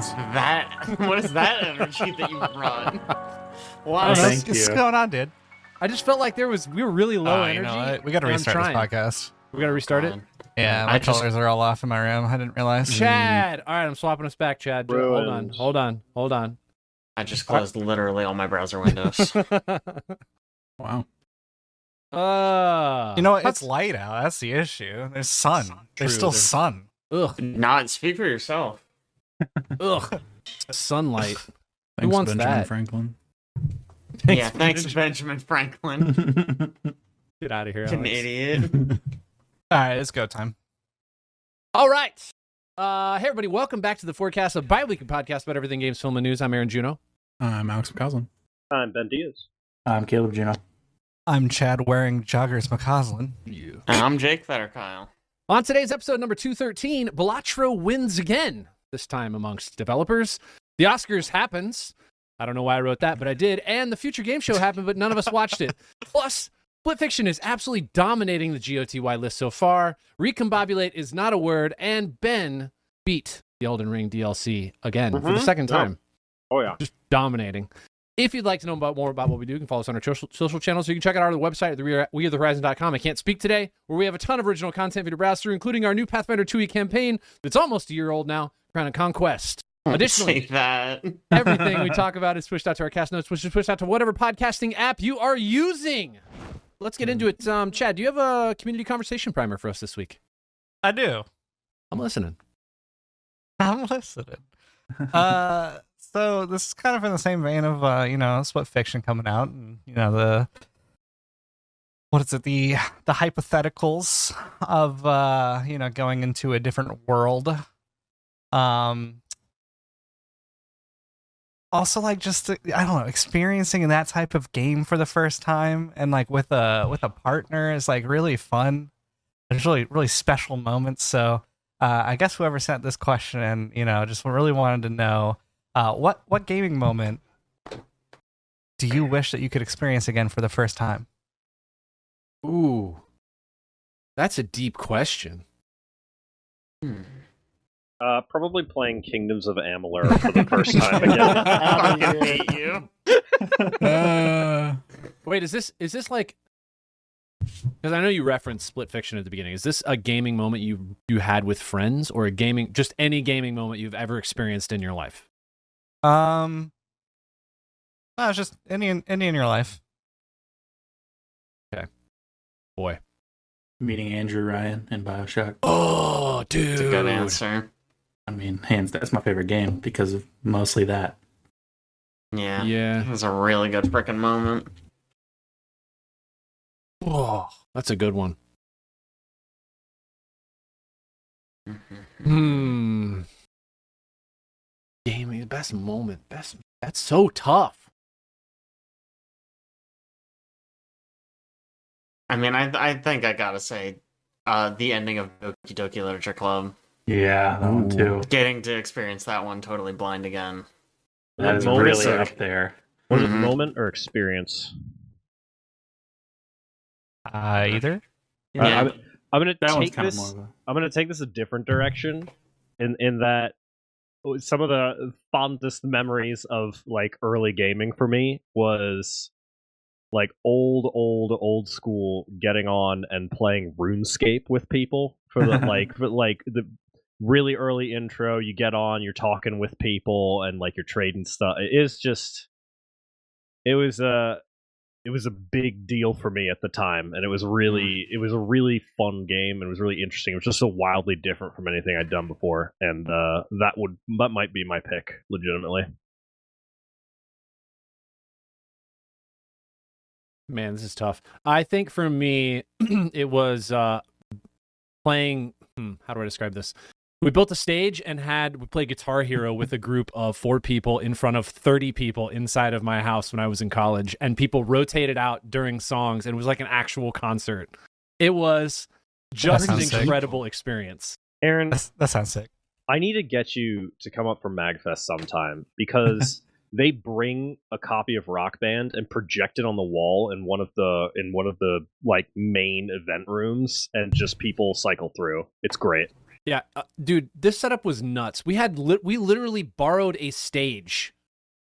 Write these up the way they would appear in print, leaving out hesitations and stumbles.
What is that energy that you brought? Why? What's going on, dude? I just felt like we were really low energy. You know what? We got to restart this podcast. We got to restart it? Yeah, my colors are all off in my room. I didn't realize. Chad! All right, I'm swapping us back, Chad. Hold on. I just closed literally all my browser windows. Wow. You know what? It's light out. That's the issue. There's sun. There's still sun. Ugh. Not speak for yourself. Ugh. Sunlight. Thanks, Who wants Benjamin that? Franklin. Thanks, Benjamin Franklin. Get out of here, An Alex. idiot. All right, it's go time. All right. Hey, everybody. Welcome back to the Forecast, a bi-weekly podcast about everything games, film, and news. I'm Aaron Juno. I'm Alex McCausland. I'm Ben Diaz. I'm Caleb Juno. I'm Chad wearing joggers McCausland. And I'm Jake Fetterkyle. On today's episode number 213, Balatro wins again, this time amongst developers. The Oscars happens. I don't know why I wrote that, but I did. And the Future Game Show happened, but none of us watched it. Plus, Split Fiction is absolutely dominating the GOTY list so far. Recombobulate is not a word, and Ben beat the Elden Ring DLC again for the second time. Oh, yeah. Just dominating. If you'd like to know more about what we do, you can follow us on our social channels. So you can check out our website at wearethehorizon.com. I Can't Speak Today, where we have a ton of original content for you to browse through, including our new Pathfinder 2e campaign that's almost a year old now, Crown and Conquest. Additionally, everything we talk about is pushed out to our cast notes, which is pushed out to whatever podcasting app you are using. Let's get into it. Chad, do you have a community conversation primer for us this week? I do. I'm listening. So this is kind of in the same vein of Split Fiction coming out, and the hypotheticals of going into a different world. Also, like, just I don't know, experiencing that type of game for the first time, and like with a partner is like really fun. There's really special moments. So I guess whoever sent this question, just really wanted to know what gaming moment do you wish that you could experience again for the first time? Ooh, that's a deep question. Probably playing Kingdoms of Amalur for the first time again. I fucking hate you. Wait, is this like? Because I know you referenced Split Fiction at the beginning. Is this a gaming moment you had with friends, or just any gaming moment you've ever experienced in your life? No, it's just any in your life. Okay, boy. Meeting Andrew Ryan in BioShock. Oh, dude, That's a good answer. I mean, that's my favorite game because of mostly that. Yeah. Yeah. It was a really good freaking moment. Oh, that's a good one. Gaming, best moment. That's so tough. I mean, I think I gotta say, the ending of Doki Doki Literature Club. Yeah, that one too. Getting to experience that one totally blind again. That is moment really or- up there. Was it moment or experience? Either. Yeah. I'm gonna That one's take kind of this. more of a... I'm gonna take this a different direction, in that some of the fondest memories of like early gaming for me was like old school getting on and playing RuneScape with people for the the really early intro. You get on, you're talking with people, and like you're trading stuff. It was a big deal for me at the time, and it was a really fun game, and it was really interesting. It was just so wildly different from anything I'd done before, and that might be my pick, legitimately. Man, this is tough. I think for me, it was playing. How do I describe this? We built a stage and we played Guitar Hero with a group of 4 people in front of 30 people inside of my house when I was in college, and people rotated out during songs, and it was like an actual concert. It was just an incredible experience. Aaron, That sounds sick. I need to get you to come up for MagFest sometime, because they bring a copy of Rock Band and project it on the wall in one of the like main event rooms, and just people cycle through. It's great. Yeah, dude, this setup was nuts. We literally borrowed a stage,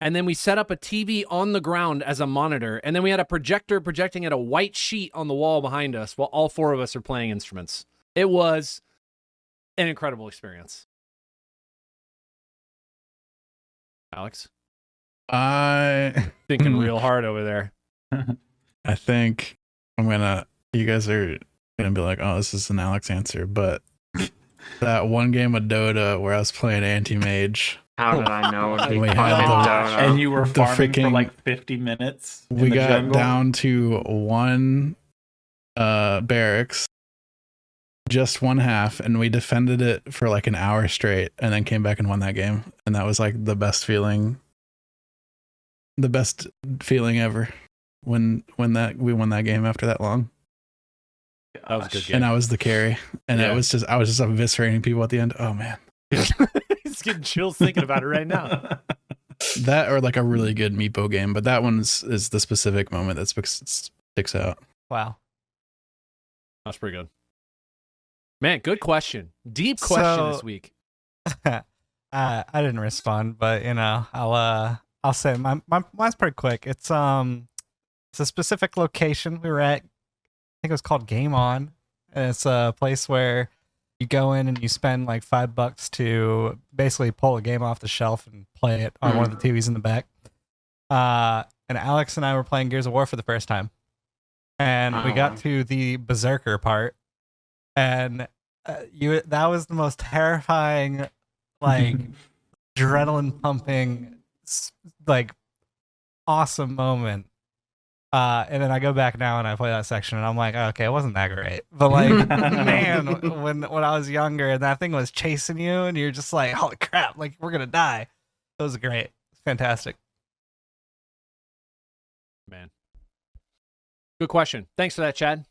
and then we set up a TV on the ground as a monitor, and then we had a projector projecting at a white sheet on the wall behind us while all 4 of us are playing instruments. It was an incredible experience. Alex? Thinking real hard over there. I think you guys are gonna be like, oh, this is an Alex answer, but that one game of Dota where I was playing anti-mage. How did I know? We had And you were farming for freaking- like 50 minutes. in We the got jungle? down to one barracks, just one half, and we defended it for like an hour straight, and then came back and won that game. And that was like the best feeling ever when we won that game after that long. That was a good game. And I was the carry, and Yeah. I was just eviscerating people at the end. Oh man, He's getting chills thinking about it right now. that or like a really good Meepo game, but that one is the specific moment that sticks out. Wow. That's pretty good. Man, good question. Deep question So- this week. I didn't respond, but I'll say mine's pretty quick. It's a specific location we were at. I think it was called Game On, and it's a place where you go in and you spend like $5 to basically pull a game off the shelf and play it on one of the TVs in the back. And Alex and I were playing Gears of War for the first time, and we got to the Berserker part, and that was the most terrifying, like adrenaline pumping, like awesome moment. And then I go back now and I play that section and I'm like, okay, it wasn't that great. But like, man, when I was younger and that thing was chasing you and you're just like, holy crap, like we're gonna die. It was great. Fantastic. Man. Good question. Thanks for that, Chad.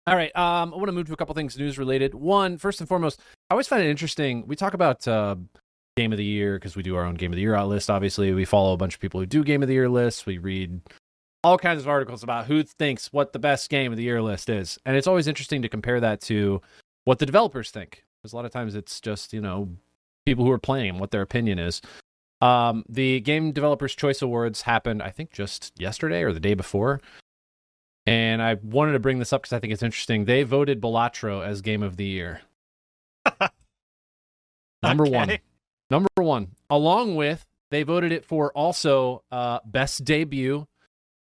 All right. I want to move to a couple things news related. One, first and foremost, I always find it interesting. We talk about Game of the Year because we do our own Game of the Year out list. Obviously, we follow a bunch of people who do Game of the Year lists. We read all kinds of articles about who thinks what the best Game of the Year list is. And it's always interesting to compare that to what the developers think. Because a lot of times it's just, people who are playing and what their opinion is. The Game Developers Choice Awards happened, I think, just yesterday or the day before. And I wanted to bring this up because I think it's interesting. They voted Balatro as Game of the Year. Number one. Along with, they voted it for also Best Debut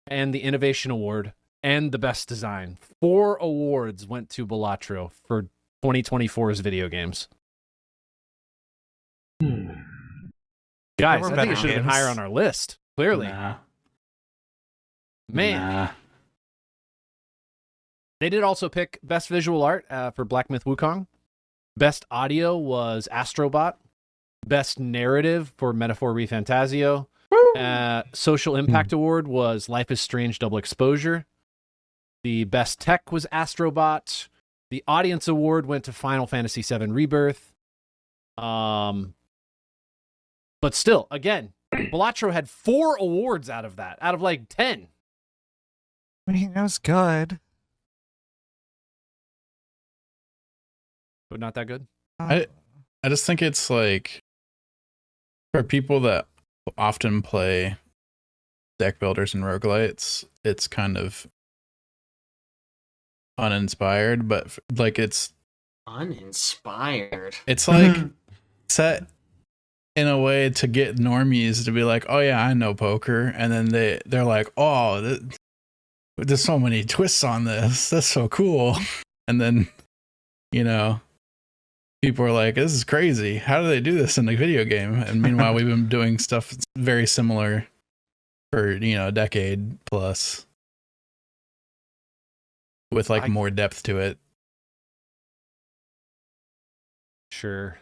and the Innovation Award and the Best Design. 4 awards went to Balatro for 2024's video games. Guys, I think it should have been higher on our list. Clearly. Nah. Man. Nah. They did also pick Best Visual Art for Black Myth Wukong. Best Audio was Astrobot. Best Narrative for Metaphor ReFantasio. Social Impact Award was Life is Strange Double Exposure. The Best Tech was Astrobot. The Audience Award went to Final Fantasy VII Rebirth. But still, again, Balatro had 4 awards out of that, out of like 10. I mean, it was good. But not that good. I just think it's like for people that often play deck builders and roguelites, it's kind of uninspired, but like it's Uninspired. like set in a way to get normies to be like, oh yeah, I know poker, and then they're like, oh, there's so many twists on this, that's so cool, and then people are like, this is crazy, how do they do this in a video game? And meanwhile we've been doing stuff very similar for a decade plus with like more depth to it. Sure.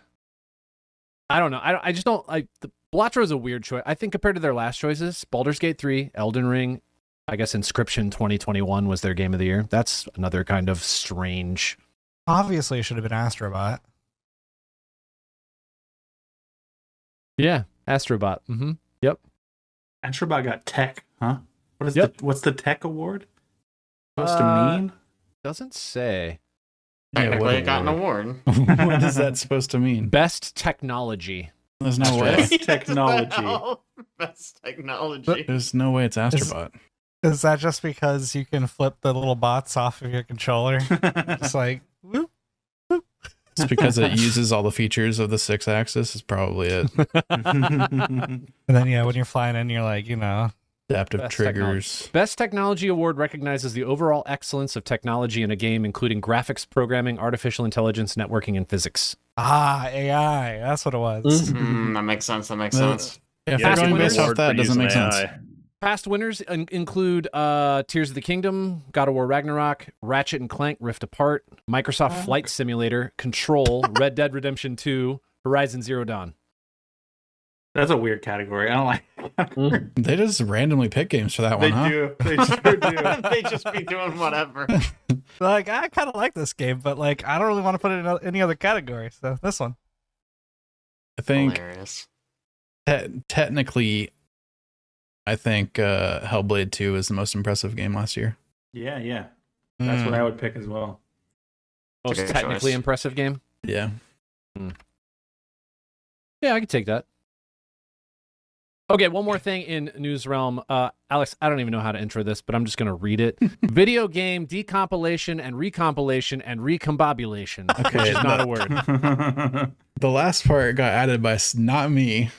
I don't know. I just don't like the Balatro is a weird choice. I think compared to their last choices, Baldur's Gate 3, Elden Ring, I guess Inscription 2021 was their Game of the Year. That's another kind of strange. Obviously, it should have been Astrobot. Yeah, Astrobot. Mm-hmm. Yep. Astrobot got tech, huh? Yep. What's the tech award supposed to mean? Doesn't say. Technically, it got an award? award. What is that supposed to mean? Best technology. There's no way. Best technology. Best technology. There's no way it's Astrobot. Is that just because you can flip the little bots off of your controller? It's like, whoop. It's because it uses all the features of the 6-axis is probably it. And then, yeah, when you're flying in, you're like, Adaptive Best triggers. Best Technology Award recognizes the overall excellence of technology in a game, including graphics, programming, artificial intelligence, networking, and physics. AI. That's what it was. That makes sense. That makes sense. Yeah, if Yeah, you're going winners- based off that, it doesn't make sense. Past winners include Tears of the Kingdom, God of War Ragnarok, Ratchet and Clank Rift Apart, Microsoft Flight Simulator, Control, Red Dead Redemption 2, Horizon Zero Dawn. That's a weird category. I don't like. They just randomly pick games for that one, huh? do. They sure do. They just be doing whatever. Like, I kind of like this game, but like, I don't really want to put it in any other category. So this one. I think Hilarious. technically, I think Hellblade 2 is the most impressive game last year. Yeah. That's what I would pick as well. Most Good technically choice. impressive game. Yeah. Yeah, I could take that. Okay, one more thing in news realm. Alex, I don't even know how to intro this, but I'm just going to read it. Video game decompilation and recompilation and recombobulation, Okay, which is not a word. The last part got added by not me.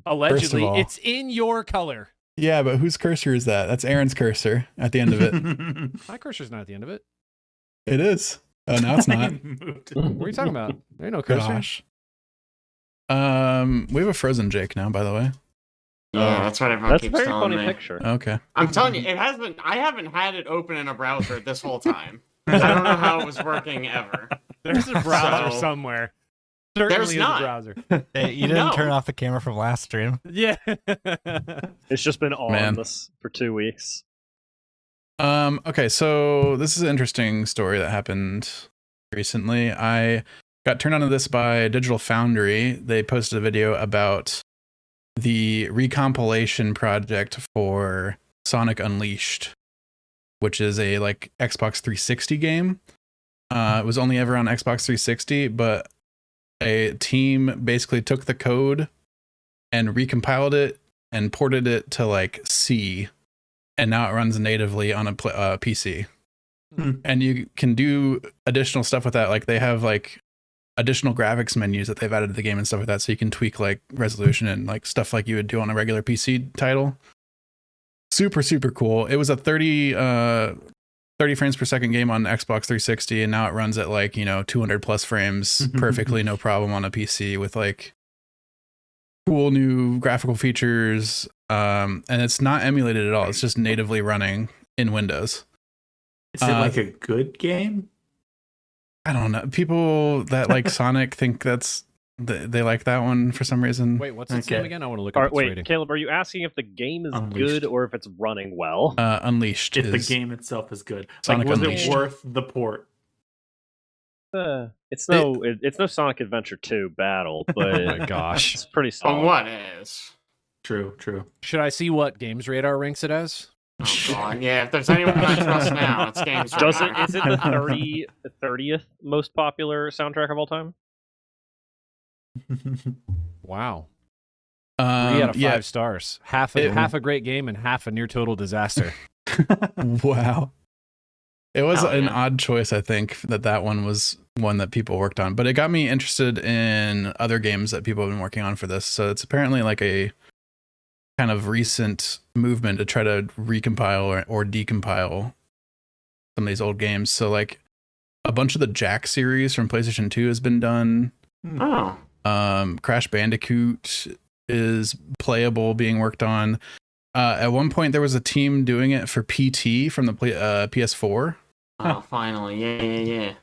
Allegedly, all. it's in your color. Yeah, but whose cursor is that? That's Aaron's cursor at the end of it. My cursor's not at the end of it. It is. Oh, now it's not. What are you talking about? There ain't no cursor. Gosh. We have a frozen Jake now, by the way. Yeah, that's what everyone That's a keeps very telling funny me. picture. Okay. I'm telling you, it has been. I haven't had it open in a browser this whole time. I don't know how it was working ever. There's a browser So- somewhere. Certainly There's is not. a browser. Hey, you didn't No. turn off the camera from last stream. Yeah. It's just been on Man. this for 2 weeks. Okay, so this is an interesting story that happened recently. I got turned on to this by Digital Foundry. They posted a video about the recompilation project for Sonic Unleashed, which is a like Xbox 360 game. It was only ever on Xbox 360, but a team basically took the code and recompiled it and ported it to like C, and now it runs natively on a PC. And you can do additional stuff with that. Like they have like additional graphics menus that they've added to the game and stuff like that, so you can tweak like resolution and like stuff like you would do on a regular PC title. Super cool. It was a 30 frames per second game on Xbox 360, and now it runs at like 200 plus frames perfectly, no problem on a PC with like cool new graphical features. And it's not emulated at all. It's just natively running in Windows. Is it like a good game? I don't know. People that like Sonic think they like that one for some reason. Wait, what's its Okay. name again? I want to look up its Wait, rating. Caleb, are you asking if the game is Unleashed. good or if it's running well? Unleashed If the is game itself is good. Sonic was Unleashed. it worth the port? It's no Sonic Adventure 2 battle, but Oh my gosh. it's pretty On solid. what is? True. Should I see what Games Radar ranks it as? Oh god, yeah. If there's anyone I trust now, it's Games Does it? Radar. Is it the 30th most popular soundtrack of all time? Wow. 3 out of 5 yeah. stars. Half a great game and half a near total disaster. Wow. It was Oh, an yeah. odd choice, I think, that one was one that people worked on, but it got me interested in other games that people have been working on for this. So it's apparently like a kind of recent movement to try to recompile or decompile some of these old games. So like a bunch of the Jack series from PlayStation 2 has been done. Oh. Crash Bandicoot is playable, being worked on. At one point, there was a team doing it for PT from the PS4. Oh, finally. Yeah.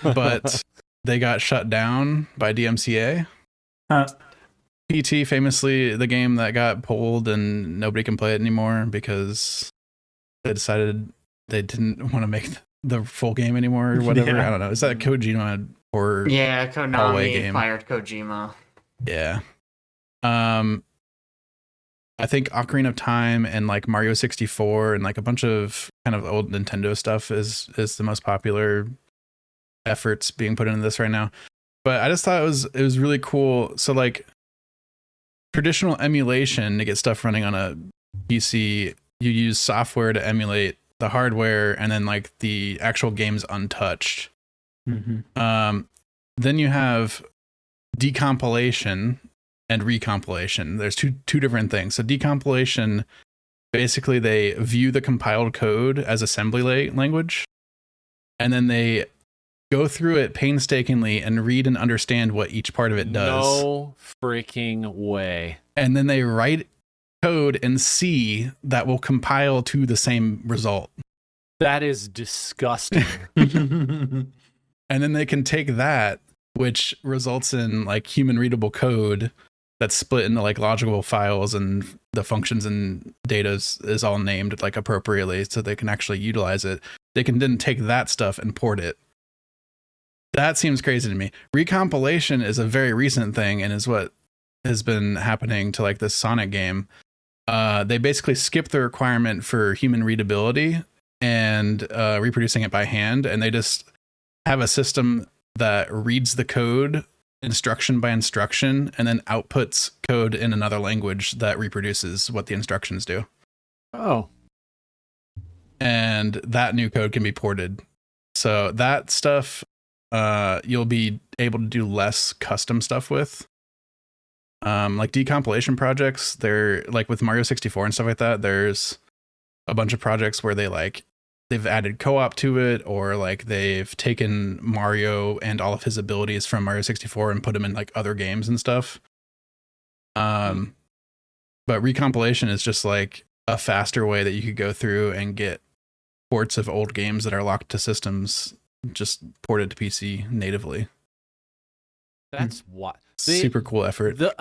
But they got shut down by DMCA. PT, famously, the game that got pulled and nobody can play it anymore because they decided they didn't want to make the full game anymore or whatever. Yeah. I don't know. Is that Kojima or Yeah, Hallway Konami game. fired Kojima. yeah? I think Ocarina of Time and like Mario 64 and like a bunch of kind of old Nintendo stuff is the most popular efforts being put into this right now. But I just thought it was really cool. So like traditional emulation to get stuff running on a PC, you use software to emulate the hardware, and then like the actual game's untouched. Then you have decompilation and recompilation. There's two different things. So decompilation, basically they view the compiled code as assembly language, and then they go through it painstakingly and read and understand what each part of it does. No freaking way. And then they write code in C that will compile to the same result. That is disgusting. And then they can take that, which results in like human readable code that's split into like logical files, and the functions and data is all named like appropriately so they can actually utilize it. They can then take that stuff and port it. That seems crazy to me. Recompilation is a very recent thing and is what has been happening to like this Sonic game. They basically skip the requirement for human readability and reproducing it by hand, and they just have a system that reads the code instruction by instruction and then outputs code in another language that reproduces what the instructions do. Oh. And that new code can be ported. So that stuff you'll be able to do less custom stuff with. Like decompilation projects, they're like with Mario 64 and stuff like that, there's a bunch of projects where they've added co-op to it, or like they've taken Mario and all of his abilities from Mario 64 and put them in like other games and stuff. But recompilation is just like a faster way that you could go through and get ports of old games that are locked to systems just ported to PC natively. That's what. Super cool effort. The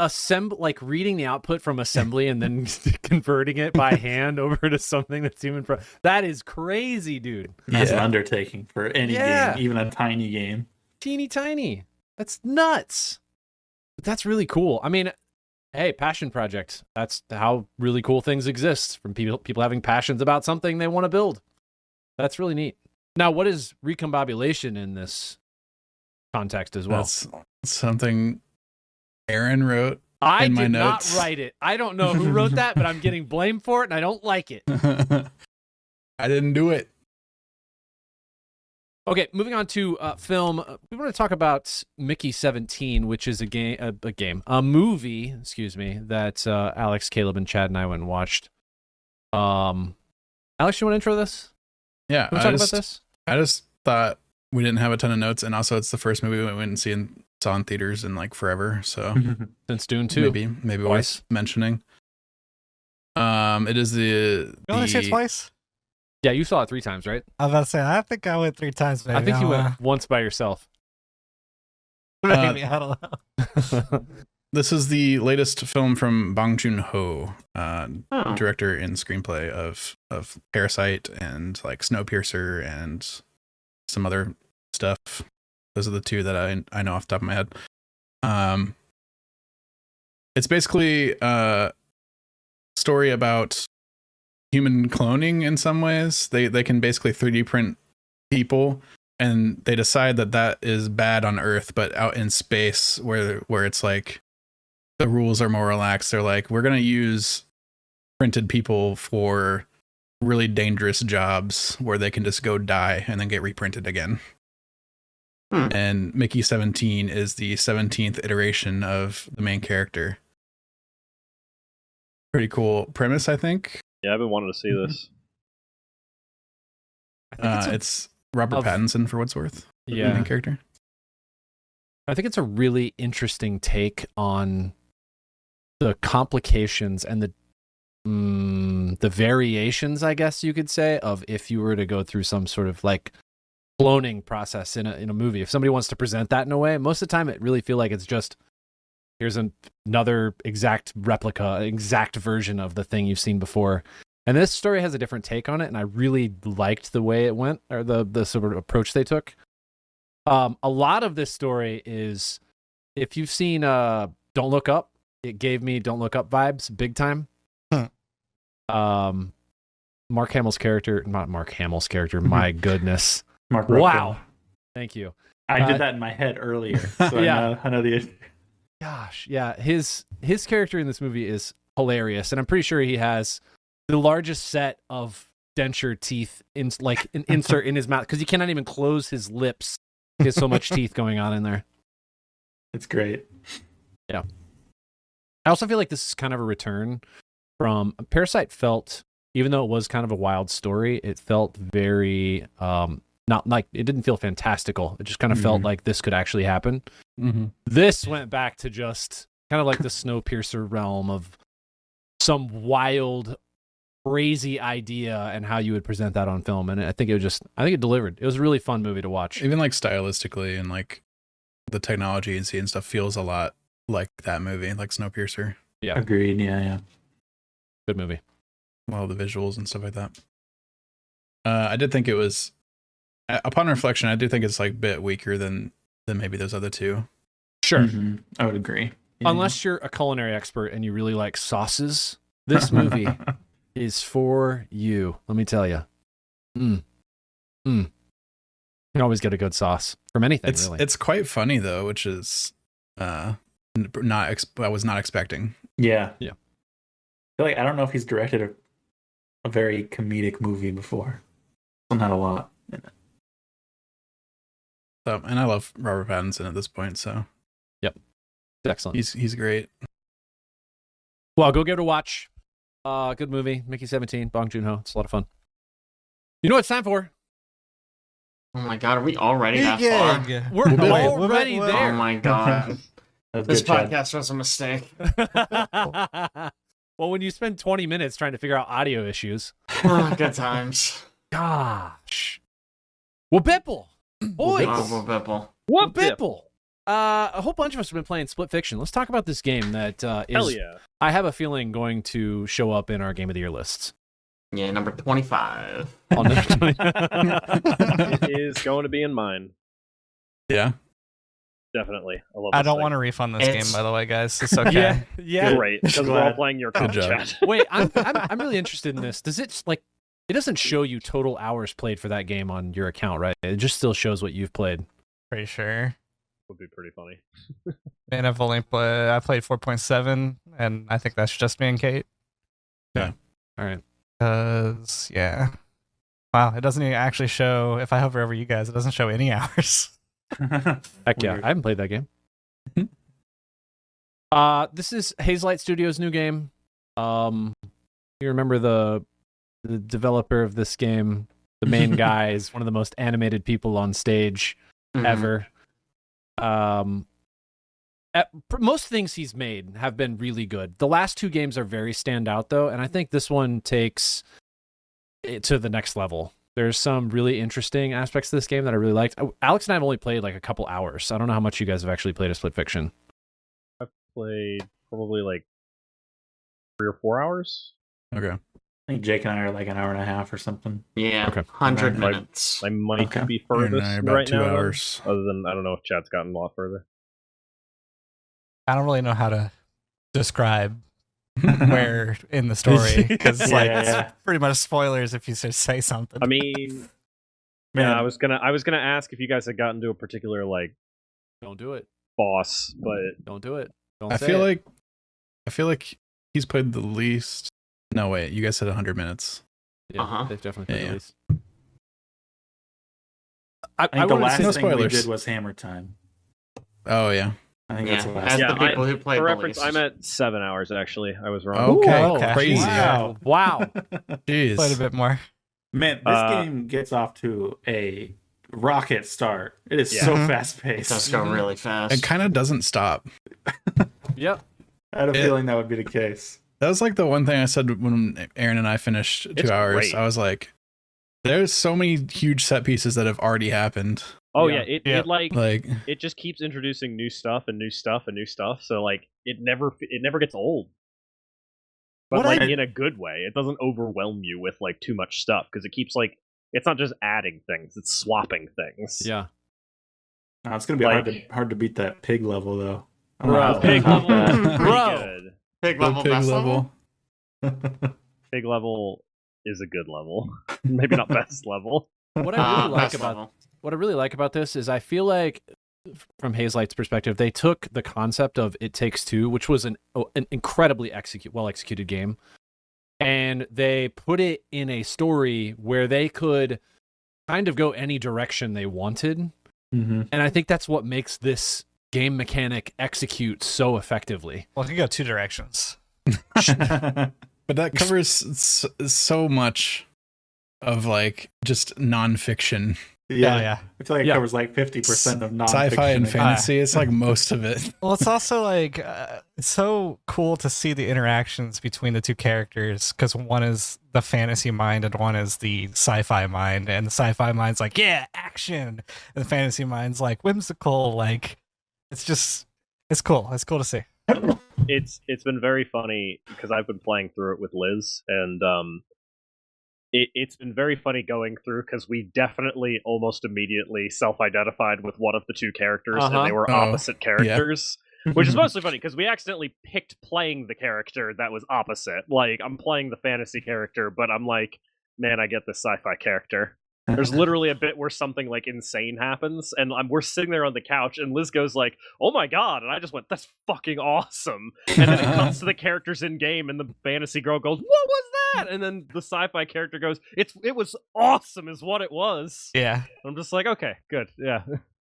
like reading the output from assembly and then converting it by hand over to something that's human. That is crazy, dude. That's an undertaking for any game, even a tiny game. Teeny tiny. That's nuts. But that's really cool. I mean, hey, passion project. That's how really cool things exist, from people having passions about something they want to build. That's really neat. Now, what is recombobulation in this context as well? That's something Aaron wrote. I in my did notes. not write it. I don't know who wrote that, but I'm getting blamed for it, and I don't like it. I didn't do it. Okay, moving on to film. We want to talk about Mickey 17, which is a movie, excuse me, that Alex, Caleb, and Chad and I went and watched. Alex, you want to intro this? Yeah, Can we talk about this? I just thought we didn't have a ton of notes, and also it's the first movie we went and saw in theaters in like forever, so Since Dune 2. maybe worth mentioning. It is You only say it twice? Yeah, you saw it 3 times, right? I was about to say, I think I went 3 times. Maybe. I think you went once by yourself. Maybe, I don't know. This is the latest film from Bong Joon-ho, director and screenplay of Parasite and like Snowpiercer and some other stuff. Those are the 2 that I know off the top of my head. It's basically a story about human cloning in some ways. They can basically 3D print people, and they decide that is bad on Earth, but out in space where it's like the rules are more relaxed. They're like, we're going to use printed people for really dangerous jobs where they can just go die and then get reprinted again. And Mickey 17 is the 17th iteration of the main character. Pretty cool premise, I think. Yeah, I've been wanting to see this. I think it's Robert Pattinson, for what's worth. The main character. I think it's a really interesting take on the complications and the variations, I guess you could say, of if you were to go through some sort of like cloning process in a movie. If somebody wants to present that in a way, most of the time it really feel like it's just here's another exact replica, exact version of the thing you've seen before. And this story has a different take on it, and I really liked the way it went, or the sort of approach they took. A lot of this story is, if you've seen Don't Look Up, it gave me Don't Look Up vibes big time. Mark Hamill's character, not Mark Hamill's character, my goodness. Mark Ruffalo. Wow. Thank you. I did that in my head earlier, so Yeah. I know the. Gosh, yeah, his character in this movie is hilarious, and I'm pretty sure he has the largest set of denture teeth in like an insert in his mouth because he cannot even close his lips. He has so much teeth going on in there. It's great. I also feel like this is kind of a return from Parasite. Felt, even though it was kind of a wild story, it felt very not like, it didn't feel fantastical. It just kind of felt like this could actually happen. This went back to just kind of like the Snowpiercer realm of some wild, crazy idea and how you would present that on film. And I think it delivered. It was a really fun movie to watch. Even like stylistically and like the technology and seeing stuff feels a lot like that movie, like Snowpiercer. Yeah. Agreed. Yeah. Good movie. All the visuals and stuff like that. I did think it was, upon reflection, I do think it's like a bit weaker than maybe those other two. Sure. I would agree. Yeah. Unless you're a culinary expert and you really like sauces, this movie is for you. Let me tell you. You can always get a good sauce from anything, really. It's quite funny though, which is I was not expecting. Yeah. Yeah. I feel like I don't know if he's directed a very comedic movie before. Well, not a lot in it. So, and I love Robert Pattinson at this point, so Excellent. he's great. Well, go give it a watch. Good movie. Mickey 17, Bong Joon-ho. It's a lot of fun. You know what it's time for? Oh my god, are we already that far? We're Wait, already wait. there. Oh my god. That was This good, Chad. podcast was a mistake. Well, when you spend 20 minutes trying to figure out audio issues. Good times. Gosh. Well, Bipple. Boys. Oh, Bipple. What Bipple? A whole bunch of us have been playing Split Fiction. Let's talk about this game that is, Hell yeah. I have a feeling, going to show up in our Game of the Year lists. Yeah, number 25. On this- It is going to be in mine. Yeah. Definitely. I don't want to refund this game, by the way, guys. It's okay. yeah, yeah. Great, because we're all playing your comp job. chat. Wait, I'm really interested in this. Does it like? It doesn't show you total hours played for that game on your account, right? It just still shows what you've played. Pretty sure. Would be pretty funny. And I played 4.7, and I think that's just me and Kate. All right. Because, yeah. Wow, it doesn't even actually show, if I hover over you guys, it doesn't show any hours. Heck yeah, Weird. I haven't played that game. This is Hazelight Studios' new game. You remember the developer of this game, the main guy, is one of the most animated people on stage ever. Most things he's made have been really good. The last two games are very standout though, and I think this one takes it to the next level. There's some really interesting aspects to this game that I really liked. Alex and I have only played like a couple hours. I don't know how much you guys have actually played a Split Fiction. I've played probably like 3 or 4 hours. Okay. I think Jake and I are like an hour and a half or something. Yeah, Okay. 100 Like- minutes. I might Okay. be Aaron furthest and I are about right 2 now. though. hours. Other than, I don't know if chat's gotten a lot further. I don't really know how to describe where in the story, because Yeah. it's pretty much spoilers if you just say something. I mean, Man, yeah, I was gonna ask if you guys had gotten to a particular like Don't do it. boss, but Don't do it. Don't I say feel it. like he's played the least. No, wait, you guys said 100 minutes. Yeah, they've definitely played Yeah, at yeah. least. I think the wanna last say- No thing we spoilers. did was Hammer Time. Oh yeah. I think Yeah, that's the last. as Yeah, the people who played for the reference, least. I'm at 7 hours actually. I was wrong. Okay, Ooh, okay. crazy. Wow. Wow. Jeez. Played a bit more. Man, this game gets off to a rocket start. It is Yeah. so Mhm. fast It paced. does go really fast. It kind of doesn't stop. Yep. I had a It- feeling that would be the case. That was like the one thing I said when Aaron and I finished 2 It's hours. great. I was like, there's so many huge set pieces that have already happened. Oh Yeah. yeah, Yeah. it like Like, it just keeps introducing new stuff and new stuff and new stuff. So like it never gets old. But What like I- in a good way. It doesn't overwhelm you with like too much stuff because it keeps like it's not just adding things, it's swapping things. Yeah. No, it's gonna be Like- hard to beat that pig level though. I Bro. don't know how Pig to top level that. is Bro. pretty good. Big the level, pig best level. Pig level is a good level. Maybe not best level. What I really like best about level. what I really like about this is I feel like, from Hazelight's perspective, they took the concept of It Takes Two, which was an incredibly well executed game, and they put it in a story where they could kind of go any direction they wanted. Mm-hmm. And I think that's what makes this game mechanic execute so effectively. Well, it can go two directions. But that covers so much of like just nonfiction. Yeah. I feel like it covers like 50% of non Sci-fi and fantasy. It's like most of it. Well, it's also like it's so cool to see the interactions between the two characters, because one is the fantasy mind and one is the sci-fi mind, and the sci-fi mind's like, yeah, action, and the fantasy mind's like whimsical. Like, it's cool. It's cool to see. It's been very funny because I've been playing through it with Liz, and it's been very funny going through because we definitely almost immediately self-identified with one of the two characters, and they were opposite characters. Yeah. Which is mostly funny because we accidentally picked playing the character that was opposite. Like, I'm playing the fantasy character, but I'm like, man, I get the sci-fi character. There's literally a bit where something like insane happens, and we're sitting there on the couch, and Liz goes like, "Oh my god!" and I just went, "That's fucking awesome!" And then it comes to the characters in game, and the fantasy girl goes, "What was that?" And then the sci-fi character goes, "It was awesome," is what it was. Yeah. I'm just like, okay, good, yeah.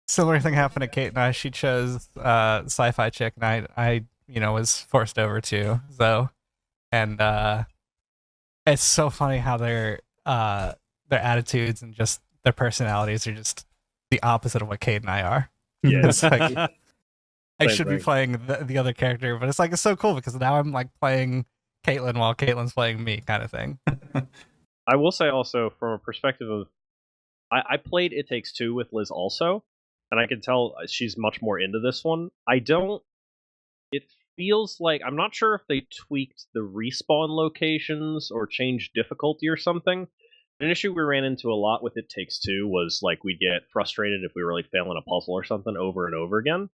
Similar thing happened to Kate and I. She chose sci-fi chick, and I was forced over to. So, and it's so funny how their attitudes and just their personalities are just the opposite of what Kate and I are. Yeah. It's like, I Same should be thing. playing the other character, but it's so cool because now I'm like playing Caitlyn while Caitlin's playing me, kind of thing. I will say also, from a perspective of, I played It Takes Two with Liz also, and I can tell she's much more into this one. It feels like, I'm not sure if they tweaked the respawn locations or changed difficulty or something. An issue we ran into a lot with It Takes Two was like we'd get frustrated if we were like failing a puzzle or something over and over again.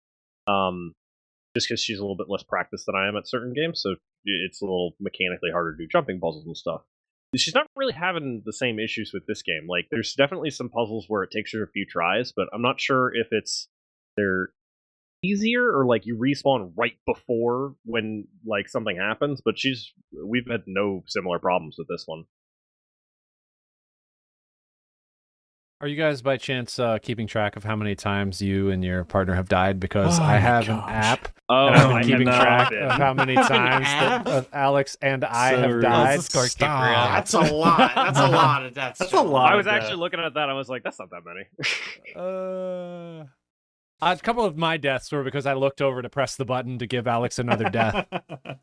Just because she's a little bit less practiced than I am at certain games, so it's a little mechanically harder to do jumping puzzles and stuff. She's not really having the same issues with this game. Like, there's definitely some puzzles where it takes her a few tries, but I'm not sure if they're easier or like you respawn right before when like something happens. But we've had no similar problems with this one. Are you guys by chance keeping track of how many times you and your partner have died? Because I have an app, Oh, and I've I been keeping have track not of been. how many times that Alex and I have real. died. It's a scorekeeper, yeah. That's a lot. That's a lot of deaths. That's a lot. I was actually looking at that. I was like, that's not that many. A couple of my deaths were because I looked over to press the button to give Alex another death. we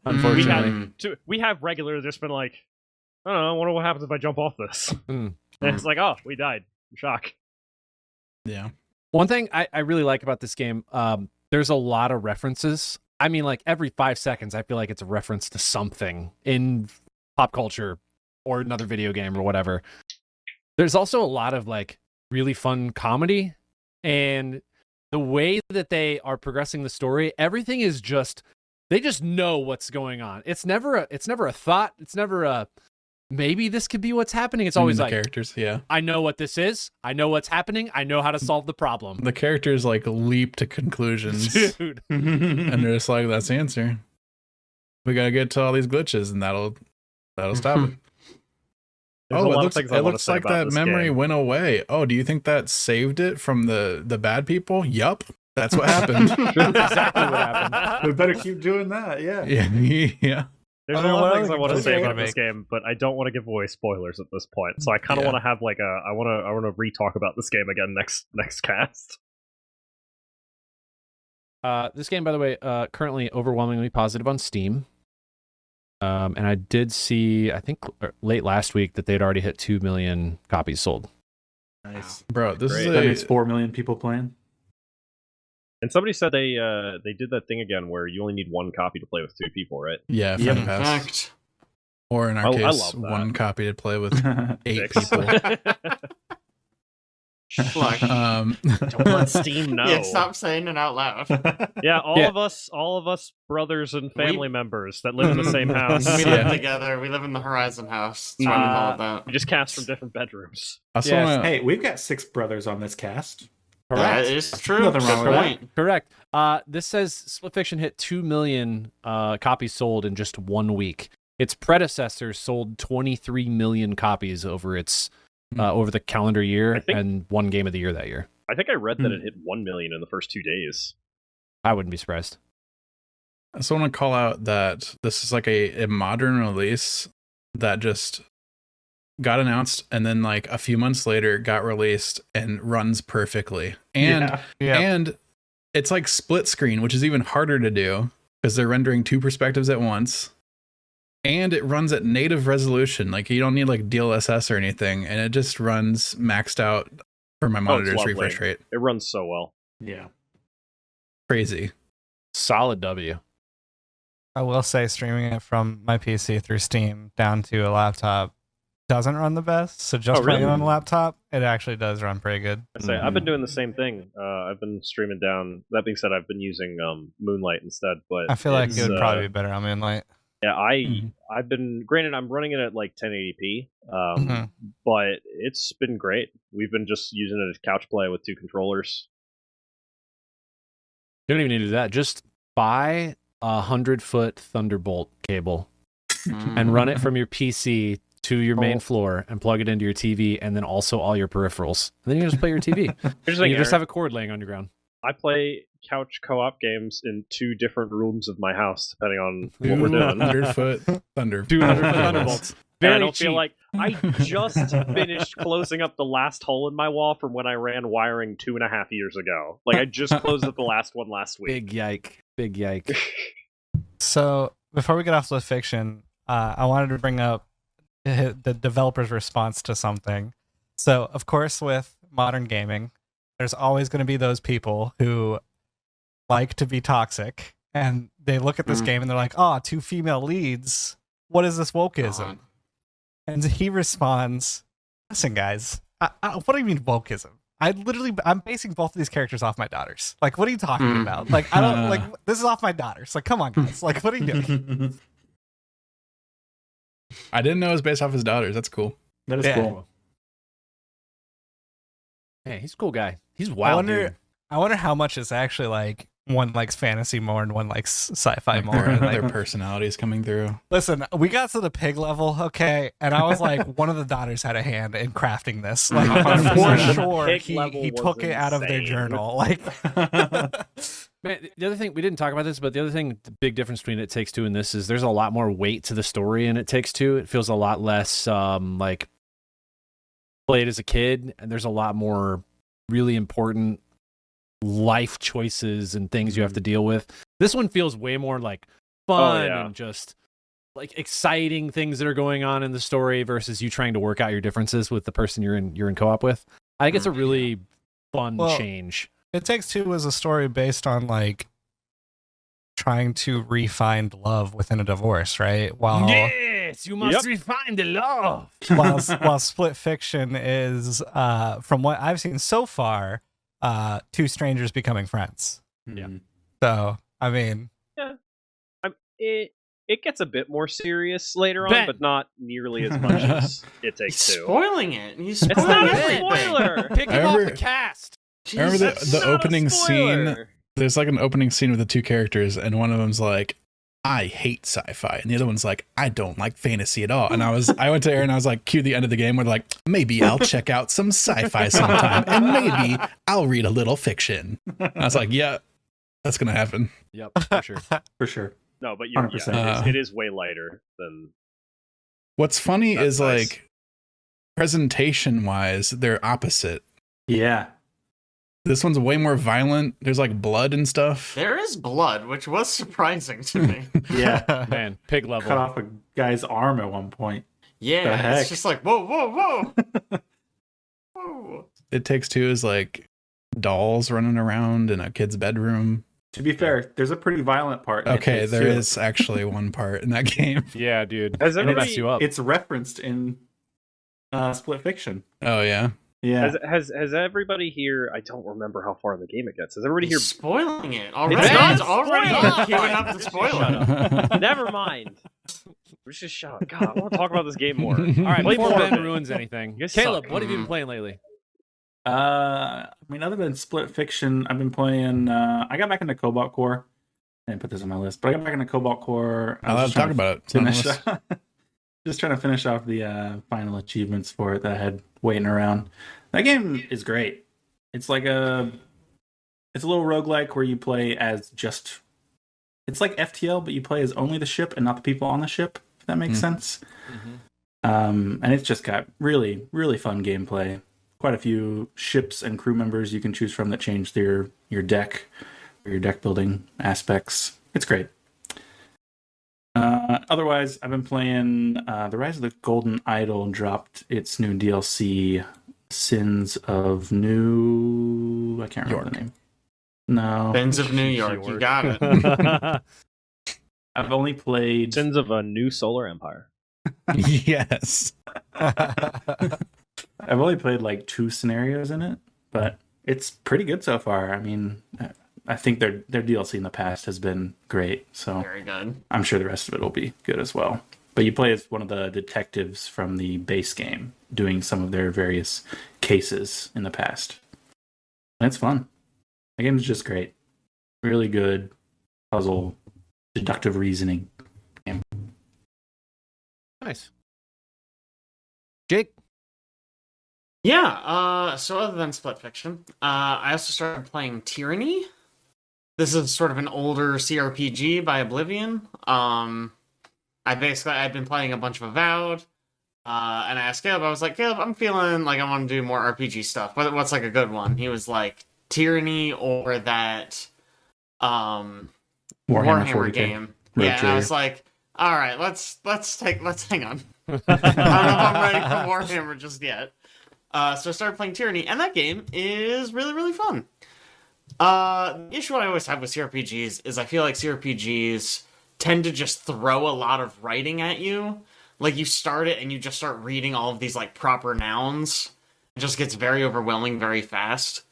Unfortunately, have regular just been like, I don't know, I wonder what happens if I jump off this. Mm. And it's like, oh, we died. Shock. Yeah. one thing I really like about this game, there's a lot of references. I mean, like every 5 seconds, I feel like it's a reference to something in pop culture or another video game or whatever. There's also a lot of like really fun comedy, and the way that they are progressing the story, everything is just, they just know what's going on. It's never a thought. It's never a, maybe this could be what's happening. It's always the like, characters, yeah. I know what this is. I know what's happening. I know how to solve the problem. The characters like leap to conclusions, Dude. and they're just like, "That's the answer. We gotta get to all these glitches, and that'll stop it." There's a Oh, lot it of looks, things I it wanna looks say like about that this memory game. went away. Oh, do you think that saved it from the bad people? Yup, that's what happened. Exactly what happened. We better keep doing that. Yeah. yeah. There's Oh, a lot of well, things I want to okay. say about this game, but I don't want to give away spoilers at this point. So I kind of Yeah. want to have like I want to re-talk about this game again next cast. This game, by the way, currently overwhelmingly positive on Steam. And I did see, I think late last week, that they'd already hit 2 million copies sold. Nice. Bro, this Great. That is means 4 million people playing. And somebody said they did that thing again where you only need one copy to play with two people, right? yeah, Yep. Fan Pass. Fact. Or in our I case, love that. one copy to play with 8 Six. people. Look, Don't let Steam know. yeah, stop saying it out loud. Yeah, all of us brothers and family members that live in the same house. We Yeah. live together. We live in the Horizon house. That's why we call it that. We just cast from different bedrooms. I also Yes. wanna- Hey, we've got 6 brothers on this cast. That is true. Nothing Good wrong with that. point. Correct. This says Split Fiction hit 2 million copies sold in just 1 week. Its predecessor sold 23 million copies over its over the calendar year I think- and one game of the year that year. I think I read that it hit 1 million in the first 2 days. I wouldn't be surprised. I also want to call out that this is like a modern release that just got announced and then like a few months later got released and runs perfectly. And Yeah. and it's like split screen, which is even harder to do because they're rendering 2 perspectives at once. And it runs at native resolution. Like you don't need like DLSS or anything, and it just runs maxed out for my monitor's lovely. refresh rate. It runs so well. Yeah. Crazy. Solid W. I will say streaming it from my PC through Steam down to a laptop doesn't run the best. So just Oh, playing it really? on a laptop, it actually does run pretty good. I say I've been doing the same thing. I've been streaming down. That being said, I've been using Moonlight instead. But I feel like it's, it would probably be better on Moonlight. Yeah, Mhm. I've been granted I'm running it at like 1080p, Mhm. but it's been great. We've been just using it as couch play with 2 controllers. You don't even need to do that. Just buy a 100-foot Thunderbolt cable and run it from your PC to your main floor and plug it into your TV and then also all your peripherals. And then you can just play your TV. Here's the And thing, you just Aaron. have a cord laying on your ground. I play couch co-op games in 2 different rooms of my house, depending on what we're doing. 100-foot thunder. 200 Thunderbolts. And I Very don't feel cheap. like I just finished closing up the last hole in my wall from when I ran wiring 2.5 years ago. Like I just closed up the last one last week. Big yike. Big yike. So before we get off Split Fiction, I wanted to bring up the developer's response to something. So of course, with modern gaming, there's always going to be those people who like to be toxic, and they look at this game and they're like, "Oh, 2 female leads. What is this wokeism?" And he responds, "Listen, guys, what do you mean wokeism? I'm basing both of these characters off my daughters. Like, what are you talking about? Like, I don't like this is off my daughters. Like, come on, guys. Like, what are you doing?" I didn't know it was based off his daughters. That's cool. That is Yeah. cool. Hey, he's a cool guy. He's wild. Dude. I wonder how much it's actually like one likes fantasy more and one likes sci-fi Like more. their, And, like, their personalities coming through. listen, we got to the pig level, okay, and I was like, one of the daughters had a hand in crafting this. Like, for 100%. sure, Pig he level was took it out of their insane. journal. Like, Man, the other thing, we didn't talk about this, but the other thing, the big difference between It Takes Two and this is there's a lot more weight to the story in It Takes Two. It feels a lot less like played as a kid, and there's a lot more really important life choices and things you have to deal with. This one feels way more like fun yeah. and just like exciting things that are going on in the story versus you trying to work out your differences with the person you're in co-op with. I think it's a really fun Well, change. It Takes Two was a story based on like trying to re-find love within a divorce, right? While Yes, you must Yep. refine the love. while Split Fiction is, from what I've seen so far, 2 strangers becoming friends. Yeah. So, I mean, It gets a bit more serious later on, Ben. but not nearly as much as It Takes He's Two. spoiling it. He's It's spoiling not a everything. spoiler. Pick I it off remember- the cast. I remember Jesus. the Not a opening scene. spoiler. There's like an opening scene with the 2 characters, and one of them's like, "I hate sci-fi," and the other one's like, "I don't like fantasy at all." And I went to Aaron, I was like, cue the end of the game where like, maybe I'll check out some sci-fi sometime, and maybe I'll read a little fiction. And I was like, yeah, that's gonna happen. Yep, for sure. For sure. No, but you're, 100%. yeah, it is way lighter than. What's funny That's is nice. like presentation wise, they're opposite. Yeah. This one's way more violent. There's like blood and stuff. There is blood, which was surprising to me. Yeah. Man, pig level. Cut off a guy's arm at one point. The Yeah, heck? it's just like whoa, whoa, whoa. Whoa. It Takes Two is like dolls running around in a kid's bedroom. To be fair, there's a pretty violent part. in It Okay, Takes there Two. is actually one part in that game. Yeah, dude. Has It'll mess anybody- you up. It's referenced in Split Fiction. Oh yeah. Yeah. Has everybody here? I don't remember how far in the game it gets. Has everybody here? Spoiling it already. It's It's not already spoiled. queuing up to spoil Shut it. Never mind. We should just shut up. God, I want to talk about this game more. All right, Play before more of Ben it. ruins anything, You guys Caleb, suck. what have you been playing lately? I mean, other than Split Fiction, I've been playing. I got back into Cobalt Core. I didn't put this on my list, but I got back into Cobalt Core. I'll have to talk about it. It's on the Finish, list. just trying to finish off the final achievements for it that I had waiting around. That game is great. It's like it's a little roguelike where you play as just. It's like FTL, but you play as only the ship and not the people on the ship. If that makes sense. And it's just got really, really fun gameplay. Quite a few ships and crew members you can choose from that change your deck or your deck building aspects. It's great. Otherwise, I've been playing The Rise of the Golden Idol dropped its new DLC, Sins of New... I can't remember the name. No. Sins of New York. You got it. I've only played... Sins of a New Solar Empire. Yes. I've only played like 2 scenarios in it, but it's pretty good so far. I mean, I think their DLC in the past has been great, so Very good. I'm sure the rest of it will be good as well. But you play as one of the detectives from the base game, doing some of their various cases in the past. And it's fun. The game is just great. Really good puzzle, deductive reasoning game. Nice. Jake? Yeah, so other than Split Fiction, I also started playing Tyranny. This is sort of an older CRPG by Oblivion. I'd been playing a bunch of Avowed, and I asked Caleb, I was like, Caleb, I'm feeling like I want to do more RPG stuff. What's like a good one? He was like, Tyranny or that Warhammer 40K. game. Road Yeah, and I Trader. was like, all right, let's hang on. I don't know if I'm ready for Warhammer just yet. So I started playing Tyranny, and that game is really, really fun. The issue I always have with CRPGs is I feel like CRPGs tend to just throw a lot of writing at you. Like, you start it and you just start reading all of these, like, proper nouns. It just gets very overwhelming very fast.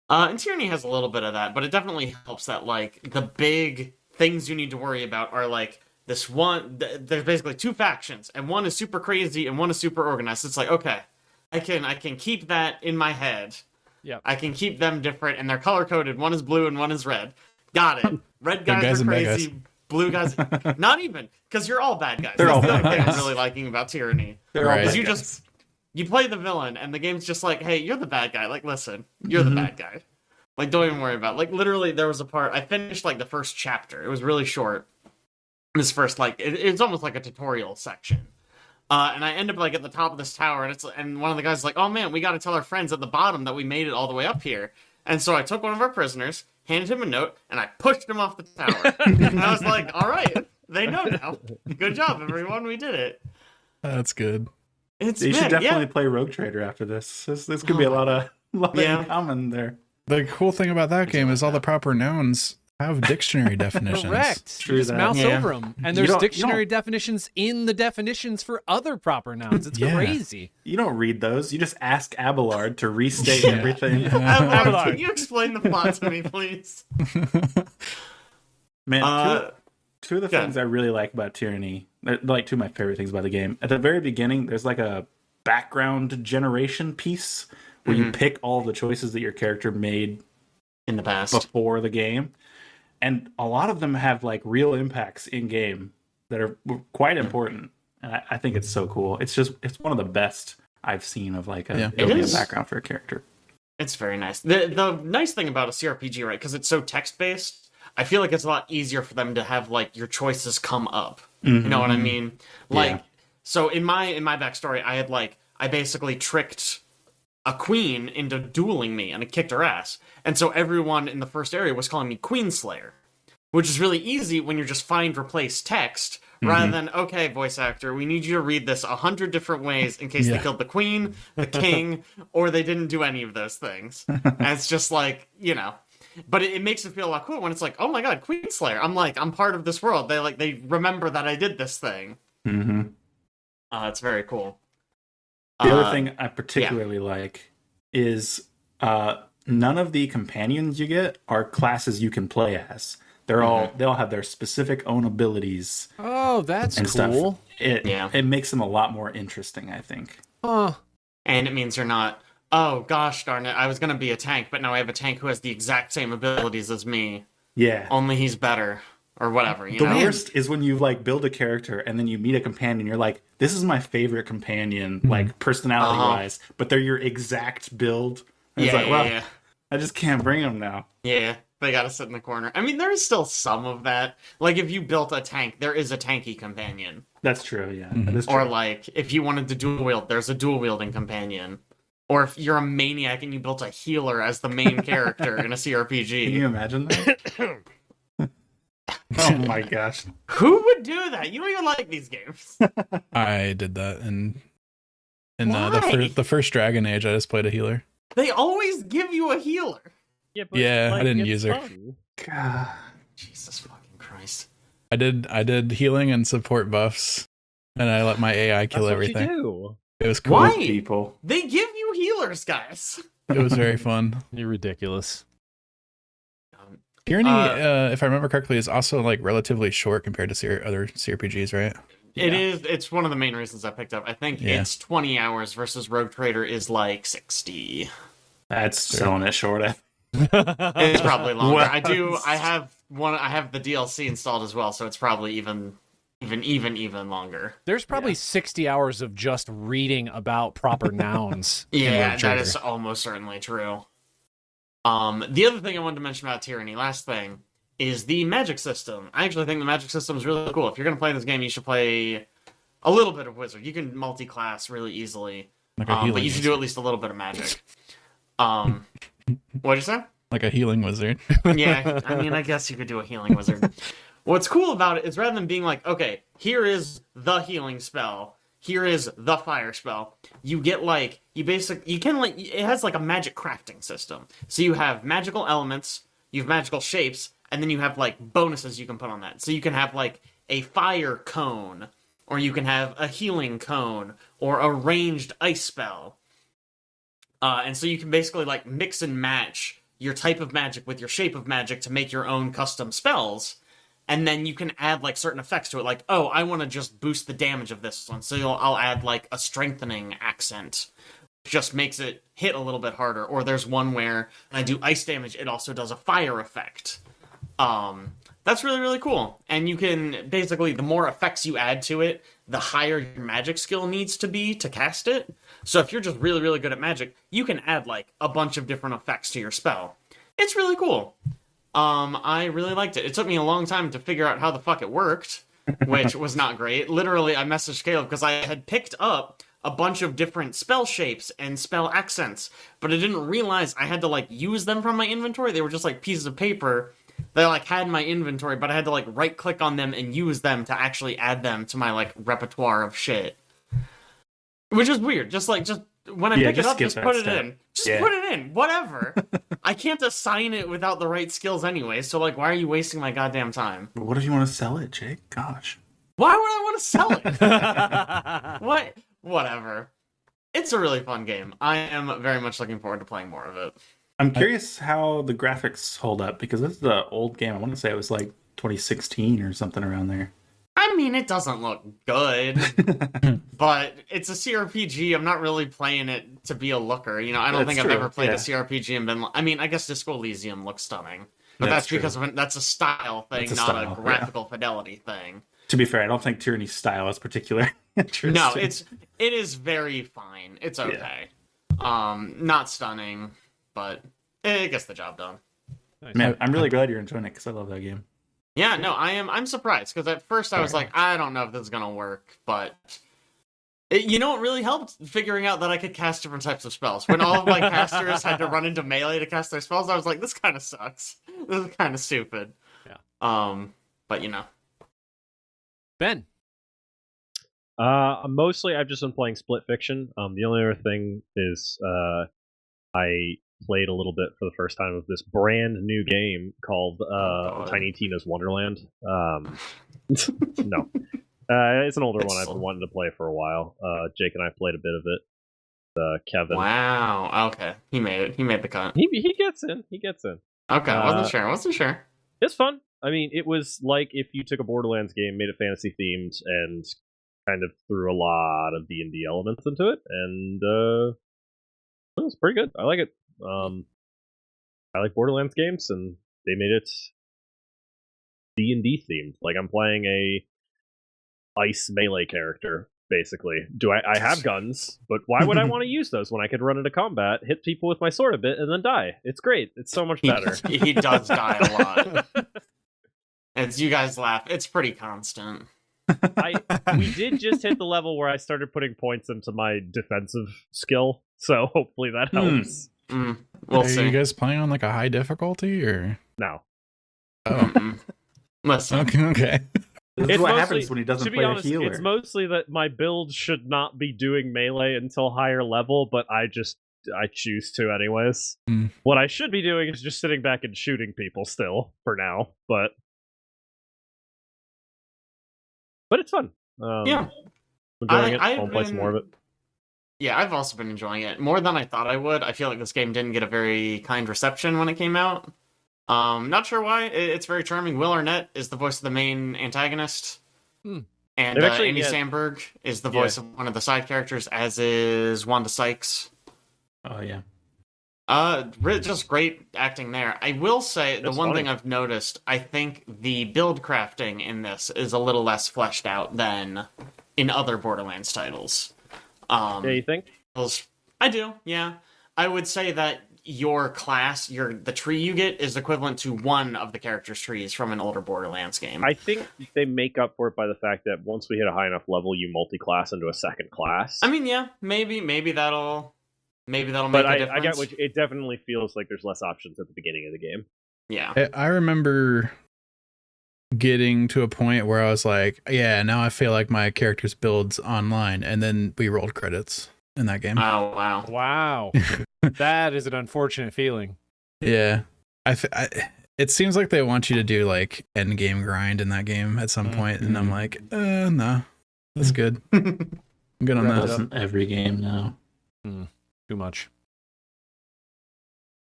And Tyranny has a little bit of that, but it definitely helps that, like, the big things you need to worry about are, like, this one... There's basically 2 factions, and one is super crazy and one is super organized. It's like, okay, I can keep that in my head. Yep. I can keep them different, and they're color-coded. One is blue and one is red. Got it. Red Good guys, guys are and bad crazy. guys. Blue guys... Not even, because you're all bad guys. They're That's all the other bad thing I'm guys. really liking about Tyranny. They're all Right. bad Because you guys. just... You play the villain, and the game's just like, hey, you're the bad guy. Like, listen, you're the bad guy. Like, don't even worry about it. Like, literally, there was a part... I finished, like, the first chapter. It was really short. This first, like... It's almost like a tutorial section. And I end up, like, at the top of this tower, and one of the guys is like, oh, man, we gotta tell our friends at the bottom that we made it all the way up here. And so I took one of our prisoners, handed him a note, and I pushed him off the tower. And I was like, all right, they know now. Good job, everyone. We did it. That's good. It's You should man, definitely yeah. play Rogue Trader after this. This could be a lot of Yeah. in common there. The cool thing about that game is all the proper nouns have dictionary definitions. Correct. True You just that. mouse Yeah. over them, and You there's don't- you dictionary don't- definitions in the definitions for other proper nouns. It's Yeah. crazy. You don't read those. You just ask Abelard to restate Yeah. everything. Abelard, can you explain the plot to me, please? Man, two of the yeah. things I really like about Tyranny, they're like 2 of my favorite things about the game. At the very beginning, there's like a background generation piece where you pick all the choices that your character made In the past. before the game. And a lot of them have like real impacts in game that are quite important. And I think it's so cool. It's one of the best I've seen of like Yeah. building It a is. background for a character. It's very nice. The nice thing about a CRPG, right, because it's so text-based, I feel like it's a lot easier for them to have, like, your choices come up. You know what I mean? Like, Yeah. so in my backstory, I basically tricked a queen into dueling me, and it kicked her ass. And so everyone in the first area was calling me Queenslayer, which is really easy when you're just find replace text, rather than, okay, voice actor, we need you to read this 100 different ways in case they Yeah. killed the queen, the king, or they didn't do any of those things. And it's just like, you know. But it makes it feel a lot cool when it's like, oh my god, Queenslayer. I'm part of this world. They remember that I did this thing. Mm-hmm. It's very cool. The other thing I particularly like is none of the companions you get are classes you can play as. They all have their specific own abilities. Oh, that's and cool. Stuff. It makes them a lot more interesting, I think. Huh. And it means you're not, oh gosh darn it, I was gonna be a tank, but now I have a tank who has the exact same abilities as me. Yeah. Only he's better. Or whatever, The worst is when you like build a character and then you meet a companion. You're like, this is my favorite companion, like personality wise, but they're your exact build. And it's like, well, I just can't bring them now. Yeah, they gotta sit in the corner. I mean, there is still some of that. Like, if you built a tank, there is a tanky companion. That's true, yeah. That is true. Or, like, if you wanted to dual wield, there's a dual wielding companion. Or if you're a maniac and you built a healer as the main character in a CRPG. Can you imagine that? Oh my gosh. Who would do that? You don't even like these games. I did that in Why? the first Dragon Age. I just played a healer. They always give you a healer. Yeah, I didn't use her. Fun. God. Jesus fucking Christ. I did healing and support buffs, and I let my AI kill That's everything. What you do. It was cool. Why? People. They give you healers, guys. It was very fun. You're ridiculous. Tyranny, if I remember correctly, is also like relatively short compared to other CRPGs, right? It is. It's one of the main reasons I picked up. I think it's 20 hours versus Rogue Trader is like 60. That's selling it short. It's probably longer. Well, I have the DLC installed as well, so it's probably even longer. There's probably 60 hours of just reading about proper nouns. in Yeah, Rogue that Trader. is almost certainly true. The other thing I wanted to mention about Tyranny, last thing, is the magic system. I actually think the magic system is really cool. If you're going to play this game, you should play a little bit of Wizard. You can multi-class really easily, Like a healing but you should do at least a little bit of magic. What'd you say? like a healing wizard. Yeah, I mean, I guess you could do a healing wizard. What's cool about it is rather than being like, okay, here is the healing spell, here is the fire spell, you get like, it has like a magic crafting system. So you have magical elements, you have magical shapes, and then you have like bonuses you can put on that. So you can have like a fire cone, or you can have a healing cone, or a ranged ice spell. And so you can basically like mix and match your type of magic with your shape of magic to make your own custom spells. And then you can add like certain effects to it. Like, oh, I want to just boost the damage of this one. So I'll add like a strengthening accent, which just makes it hit a little bit harder. Or there's one where when I do ice damage, it also does a fire effect. That's really, really cool. And you can basically, the more effects you add to it, the higher your magic skill needs to be to cast it. So if you're just really, really good at magic, you can add like a bunch of different effects to your spell. It's really cool. I really liked it. It took me a long time to figure out how the fuck it worked, which was not great. Literally, I messaged Caleb because I had picked up a bunch of different spell shapes and spell accents, but I didn't realize I had to like use them from my inventory. They were just like pieces of paper that I like had in my inventory, but I had to like right click on them and use them to actually add them to my like repertoire of shit. Which is weird. Just when I pick it up, skip just that put it step. in. Just put it in. Whatever. I can't assign it without the right skills anyway, so like why are you wasting my goddamn time? What if you want to sell it, Jake? Gosh. Why would I want to sell it? What? Whatever. It's a really fun game. I am very much looking forward to playing more of it. I'm curious how the graphics hold up because this is the old game. I want to say it was like 2016 or something around there. I mean, it doesn't look good, but it's a CRPG. I'm not really playing it to be a looker. You know, I don't think I've ever played a CRPG and been. I mean, I guess Disco Elysium looks stunning, but that's because that's a style thing, not a graphical fidelity thing. To be fair, I don't think Tyranny's style is particularly interesting. No, it is very fine. It's okay. Not stunning, but it gets the job done. Nice. Man, I'm really glad you're enjoying it because I love that game. Yeah, no, I'm surprised because at first I was like, I don't know if this is gonna work, but you know what really helped? Figuring out that I could cast different types of spells. When all of my casters had to run into melee to cast their spells, I was like, this kind of sucks. This is kind of stupid. Yeah. But you know, Ben. Mostly I've just been playing Split Fiction. The only other thing is I played a little bit for the first time of this brand new game called Tiny Tina's Wonderland. No. It's an older one I've been wanting to play for a while. Jake and I played a bit of it. Kevin. Wow. Okay. He made it. He made the cut. He gets in. He gets in. Okay. Wasn't sure. It's fun. I mean, it was like if you took a Borderlands game, made it fantasy themed, and kind of threw a lot of D&D elements into it, and it was pretty good. I like it. I like Borderlands games, and they made it D&D themed. Like I'm playing a ice melee character, basically. I have guns, but why would I want to use those when I could run into combat, hit people with my sword a bit, and then die? It's great. It's so much better. He does die a lot. As you guys laugh, it's pretty constant. We did just hit the level where I started putting points into my defensive skill, so hopefully that helps. We'll Are see. you guys playing on like a high difficulty or? No. Oh, Listen. okay. This is what happens when he doesn't to be play honest, a healer. it's mostly that my build should not be doing melee until higher level, but I choose to anyways. What I should be doing is just sitting back and shooting people still, for now, but it's fun. Yeah. Enjoying it. I'll play some more of it. Yeah, I've also been enjoying it more than I thought I would. I feel like this game didn't get a very kind reception when it came out. Not sure why. It's very charming. Will Arnett is the voice of the main antagonist. And Andy Samberg is the voice of one of the side characters, as is Wanda Sykes. Oh, yeah. Just great acting there. I will say, the one thing I've noticed, I think the build crafting in this is a little less fleshed out than in other Borderlands titles. Yeah, you think? I do, yeah. I would say that your class, the tree you get, is equivalent to one of the character's trees from an older Borderlands game. I think they make up for it by the fact that once we hit a high enough level, you multi-class into a second class. I mean, yeah, maybe that'll make a difference. But I get what it definitely feels like there's less options at the beginning of the game. Yeah. I remember getting to a point where I was like, yeah, now I feel like my character's builds online, and then we rolled credits in that game. Oh, wow. Wow. That is an unfortunate feeling. Yeah. It seems like they want you to do like end game grind in that game at some point, and I'm like, no, that's good. I'm good on that. That's in every game now. Too much.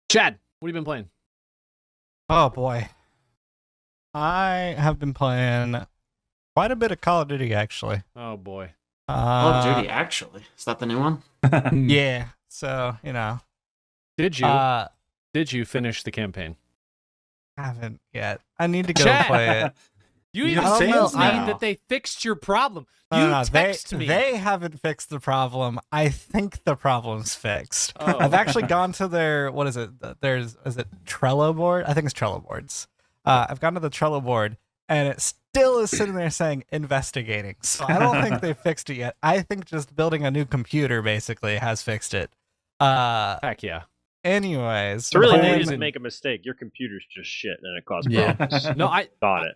Chad, what have you been playing? Oh boy. I have been playing quite a bit of Call of Duty, actually. Oh boy. Call of Duty, actually. Is that the new one? Yeah. So, you know. Did you finish the campaign? Haven't yet. I need to go Chad! play it. You even don't told know. me that they fixed your problem. You text me. They haven't fixed the problem. I think the problem's fixed. Oh. I've actually gone to their, what is it? Is it Trello board? I think it's Trello boards. I've gone to the Trello board, and it still is sitting there saying investigating. So I don't think they fixed it yet. I think just building a new computer basically has fixed it. Heck yeah. Anyways. So really, the they whole didn't reason- make a mistake. Your computer's just shit, and it caused Yeah. problems. No, I Got it.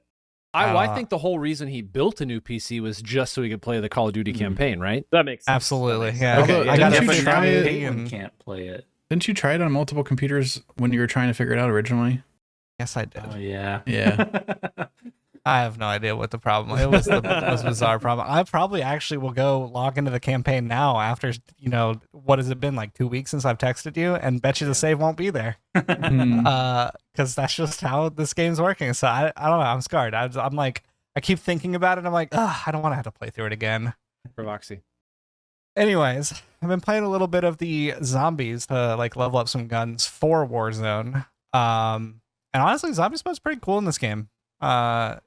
I think the whole reason he built a new PC was just so he could play the Call of Duty campaign, right? That makes sense. Absolutely. That makes Yeah. sense. Although, I got didn't it you for try it? free Caitlin and can't play it. Didn't you try it on multiple computers when you were trying to figure it out originally? yes, I did. Oh, yeah. Yeah. I have no idea what the problem was. It was the most bizarre problem. I probably actually will go log into the campaign now after, what has it been, like 2 weeks since I've texted you, and bet you the save won't be there. Because that's just how this game's working. So I don't know. I'm scarred. I'm like, I keep thinking about it. And I'm like, I don't want to have to play through it again. For Voxy. Anyways, I've been playing a little bit of the zombies to like level up some guns for Warzone. And honestly, zombies mode's pretty cool in this game. I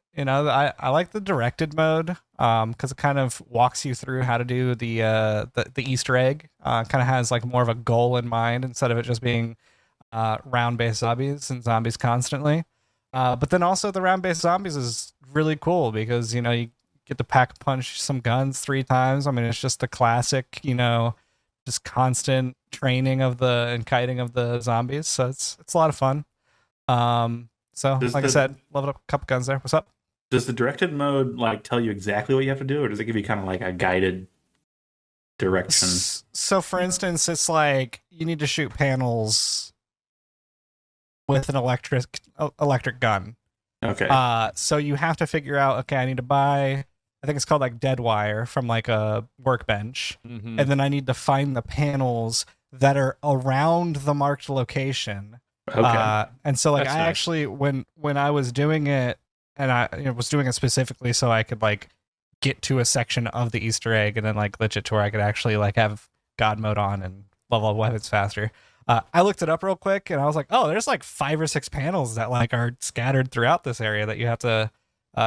like the directed mode because it kind of walks you through how to do the Easter egg. Kind of has like more of a goal in mind instead of it just being round-based zombies and zombies constantly. But then also the round-based zombies is really cool because you get to pack punch some guns 3 times. I mean, it's just the classic, just constant training and kiting of the zombies. So it's a lot of fun. So I said, leveled up a couple guns there. What's up? Does the directed mode like tell you exactly what you have to do, or does it give you kind of like a guided direction? So for instance, it's like you need to shoot panels with an electric gun. Okay. So you have to figure out, okay, I need to buy I think it's called like dead wire from like a workbench, Mhm. and then I need to find the panels that are around the marked location. Okay. And so like That's I nice. actually when I was doing it, and I was doing it specifically so I could like get to a section of the Easter egg and then like glitch it to where I could actually like have God mode on and level up weapons faster. I looked it up real quick and I was like, oh, there's like 5 or 6 panels that like are scattered throughout this area that you have to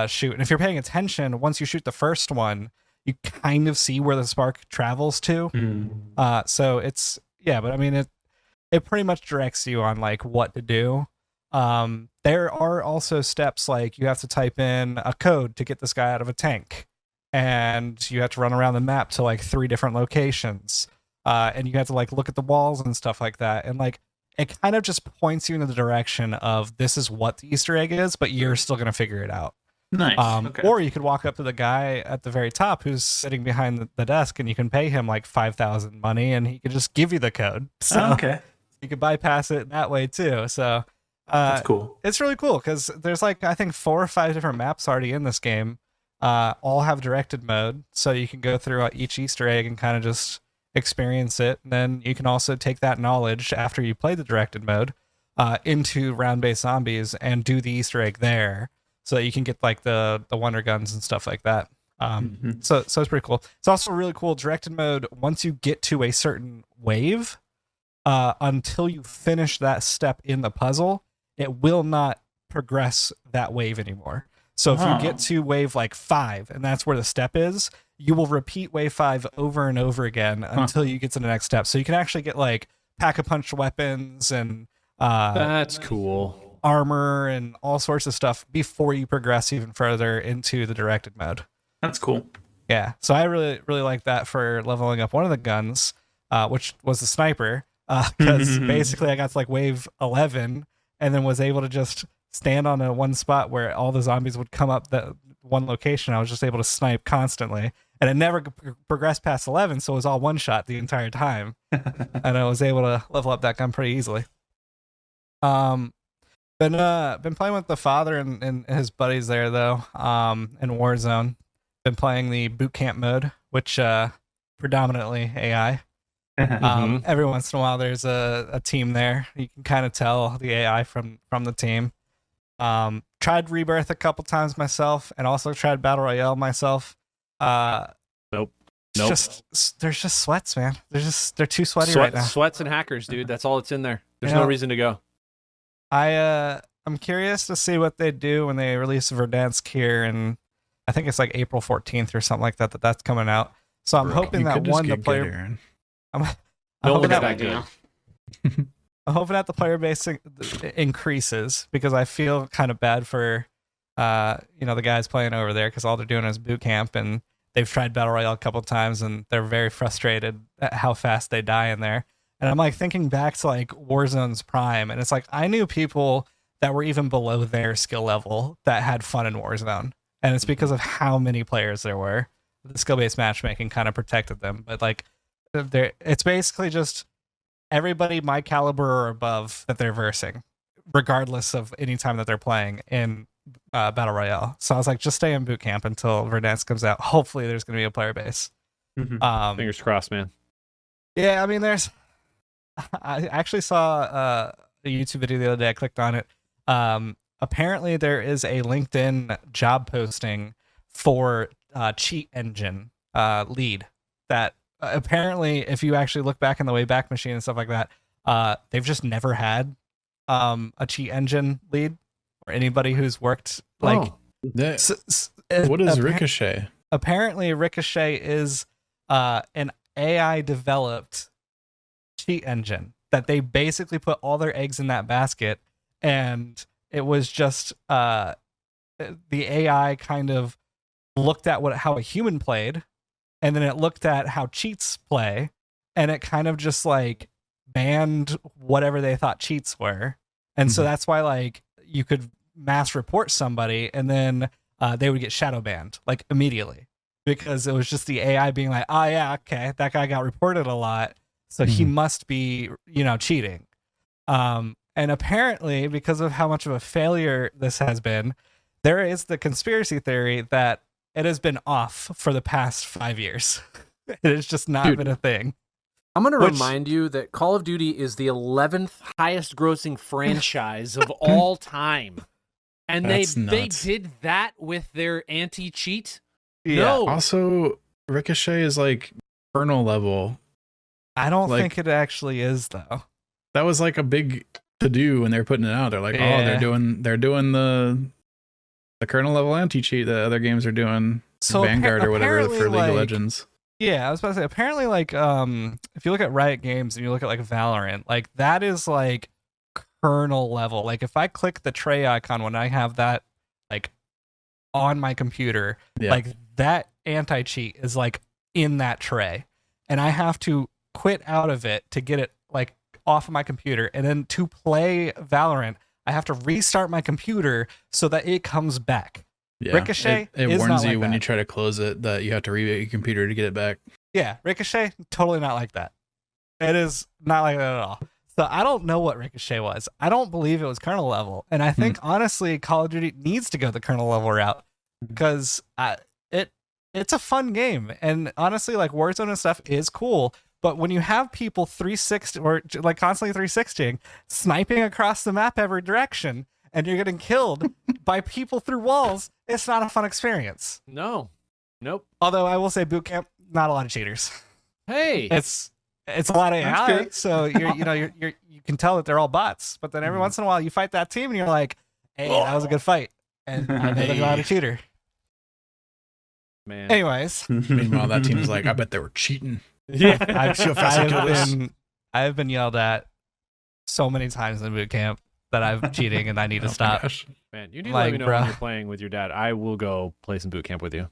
shoot. And if you're paying attention, once you shoot the first one, you kind of see where the spark travels to. Mm. So it's but I mean it pretty much directs you on like what to do. There are also steps like you have to type in a code to get this guy out of a tank, and you have to run around the map to like 3 different locations, and you have to like look at the walls and stuff like that, and like it kind of just points you in the direction of this is what the Easter egg is, but you're still gonna figure it out. Nice. Okay. Or you could walk up to the guy at the very top who's sitting behind the desk, and you can pay him like 5,000 money, and he could just give you the code. So Oh, okay. you could bypass it that way too. So That's cool. it's really cool because there's like I think 4 or 5 different maps already in this game. All have directed mode, so you can go through each Easter egg and kind of just experience it. And then you can also take that knowledge after you play the directed mode into round-based zombies and do the Easter egg there, so that you can get like the wonder guns and stuff like that. Mhm. So it's pretty cool. It's also really cool directed mode. Once you get to a certain wave, until you finish that step in the puzzle, it will not progress that wave anymore. So if you get to wave like 5, and that's where the step is, you will repeat wave 5 over and over again until you get to the next step. So you can actually get like pack-a-punch weapons and That's cool. armor and all sorts of stuff before you progress even further into the directed mode. That's cool. Yeah, so I really like that for leveling up one of the guns, which was the sniper, because basically I got to like wave 11 and then was able to just stand on one spot where all the zombies would come up that one location. I was just able to snipe constantly, and it never progressed past 11, so it was all one shot the entire time, and I was able to level up that gun pretty easily. Been playing with the father and his buddies there though, in Warzone. Been playing the boot camp mode, which predominantly AI. Every once in a while there's a team there. You can kind of tell the AI from the team. Tried Rebirth a couple times myself, and also tried Battle Royale myself. Nope. There's just sweats, man. They're too sweaty right now. Sweats and hackers, dude. That's all that's in there. There's You no know, reason to go. I'm curious to see what they do when they release Verdansk here, and I think it's like April 14th or something like that that's coming out. So I'm hoping You that could just one the get player good, Aaron. I'm No hoping one's that that good. I'm hoping that the player base increases, because I feel kind of bad for the guys playing over there, because all they're doing is boot camp, and they've tried Battle Royale a couple times and they're very frustrated at how fast they die in there. And I'm like thinking back to like Warzone's prime, and it's like I knew people that were even below their skill level that had fun in Warzone, and it's because of how many players there were. The skill-based matchmaking kind of protected them, but like it's basically just everybody my caliber or above that they're versing, regardless of any time that they're playing in Battle Royale. So I was like, just stay in boot camp until Verdansk comes out. Hopefully there's going to be a player base. Fingers crossed, man. Yeah, I mean, I actually saw a YouTube video the other day. I clicked on it. Apparently there is a LinkedIn job posting for cheat engine lead that apparently, if you actually look back in the Wayback Machine and stuff like that, they've just never had a cheat engine lead or anybody who's worked like. What is Ricochet? Apparently, Ricochet is an AI developed cheat engine that they basically put all their eggs in that basket, and it was just the AI kind of looked at how a human played, and then it looked at how cheats play, and it kind of just like banned whatever they thought cheats were. And so that's why like you could mass report somebody, and then they would get shadow banned like immediately, because it was just the AI being like, oh yeah, okay, that guy got reported a lot, so he must be, cheating. And apparently, because of how much of a failure this has been, there is the conspiracy theory that it has been off for the past 5 years. It has just not been a thing. I'm going to remind you that Call of Duty is the 11th highest grossing franchise of all time. And they did that with their anti-cheat? Yeah. No. Also, Ricochet is like kernel level. I don't think it actually is, though. That was like a big to do when they're putting it out. They're like, oh, they're doing the kernel level anti-cheat that other games are doing. So Vanguard or whatever for League of Legends. Yeah, I was about to say, apparently, like, if you look at Riot Games and you look at like Valorant, like that is like kernel level. Like if I click the tray icon when I have that like on my computer, like that anti-cheat is like in that tray, and I have to quit out of it to get it like off of my computer, and then to play Valorant, I have to restart my computer so that it comes back. Yeah, Ricochet it is warns not you like when that. you try to close it that you have to reboot your computer to get it back. Yeah, Ricochet, totally not like that. It is not like that at all. So I don't know what Ricochet was. I don't believe it was kernel level. And I think, honestly, Call of Duty needs to go the kernel level route because it's a fun game. And honestly, like Warzone and stuff is cool. But when you have people 360 or like constantly 360ing, sniping across the map every direction, and you're getting killed by people through walls, it's not a fun experience. No. Nope. Although I will say boot camp, not a lot of cheaters. Hey. It's a lot of AI, so you can tell that they're all bots. But then every once in a while, you fight that team, and you're like, "Hey, that was a good fight," and I know they're not a cheater. Man. Anyways, Meanwhile, that team's like, I bet they were cheating. Yeah. I have been yelled at so many times in boot camp that I'm cheating and I need to stop. Gosh. Man, you need to Like, let me know bruh. when you're playing with your dad. I will go play some boot camp with you.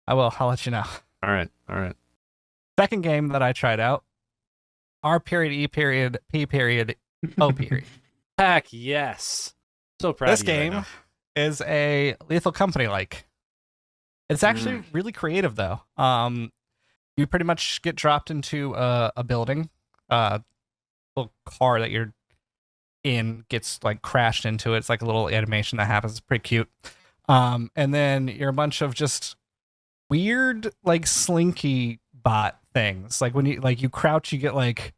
I will. I'll let you know. All right. Second game that I tried out: R period E period P period O period. Heck yes. So proud This of you right game now. is a Lethal Company like. It's actually really creative though. You pretty much get dropped into a building. Little car that you're in gets like crashed into it. It's like a little animation that happens. It's pretty cute. And then you're a bunch of just weird like slinky bot things. Like when you crouch, you get like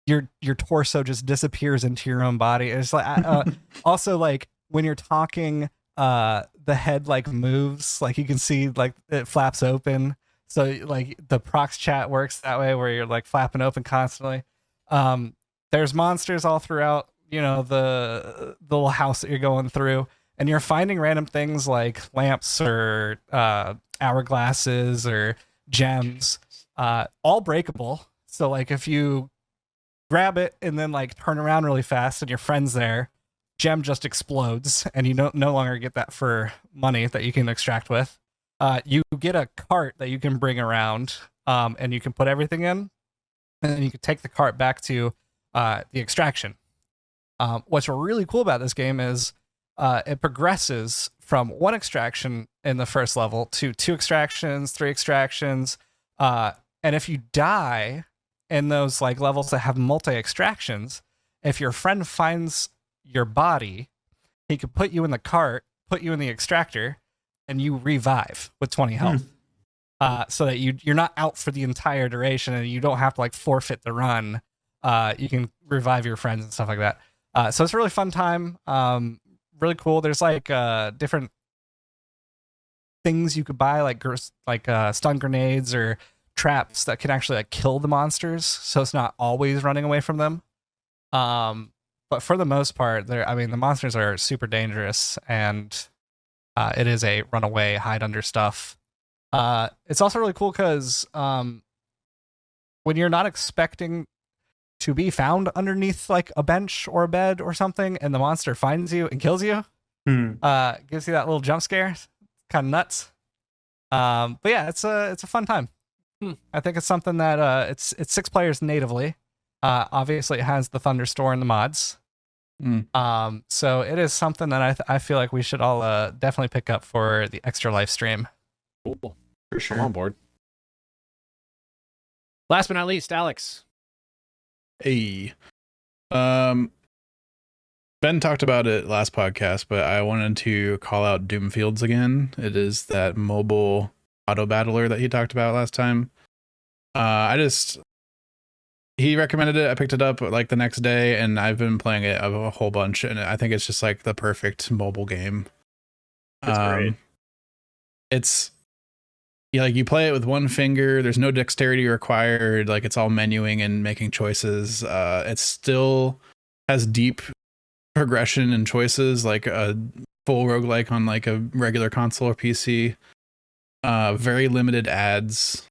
your torso just disappears into your own body. It's like also like when you're talking, the head like moves, like you can see like it flaps open. So like the prox chat works that way where you're like flapping open constantly. There's monsters all throughout, the little house that you're going through, and you're finding random things like lamps or hourglasses or gems, all breakable. So like if you grab it and then like turn around really fast and your friend's there, gem just explodes and you no longer get that for money that you can extract with. You get a cart that you can bring around, and you can put everything in, and then you can take the cart back to the extraction. What's really cool about this game is it progresses from one extraction in the first level to 2 extractions, 3 extractions, and if you die in those like levels that have multi extractions, if your friend finds your body, he could put you in the cart, put you in the extractor, and you revive with 20 health. So that you're not out for the entire duration and you don't have to like forfeit the run. You can revive your friends and stuff like that. So it's a really fun time. Really cool. There's like different things you could buy, like stun grenades or traps that can actually like kill the monsters. So it's not always running away from them. But for the most part, the monsters are super dangerous, and it is a runaway, hide under stuff. It's also really cool because when you're not expecting to be found underneath like a bench or a bed or something, and the monster finds you and kills you, gives you that little jump scare, kind of nuts. But yeah, it's a fun time. I think it's something that it's 6 players natively. Obviously, it has the Thunderstore and the mods. So it is something that I feel like we should all definitely pick up for the extra live stream. Cool. For sure. I'm on board. Last but not least, Alex. Hey. Ben talked about it last podcast, but I wanted to call out Doomfields again. It is that mobile auto battler that he talked about last time. He recommended it. I picked it up like the next day, and I've been playing it a whole bunch, and I think it's just like the perfect mobile game. It's great. It's like you play it with one finger. There's no dexterity required. Like it's all menuing and making choices. It still has deep progression and choices, like a full roguelike on like a regular console or PC. Very limited ads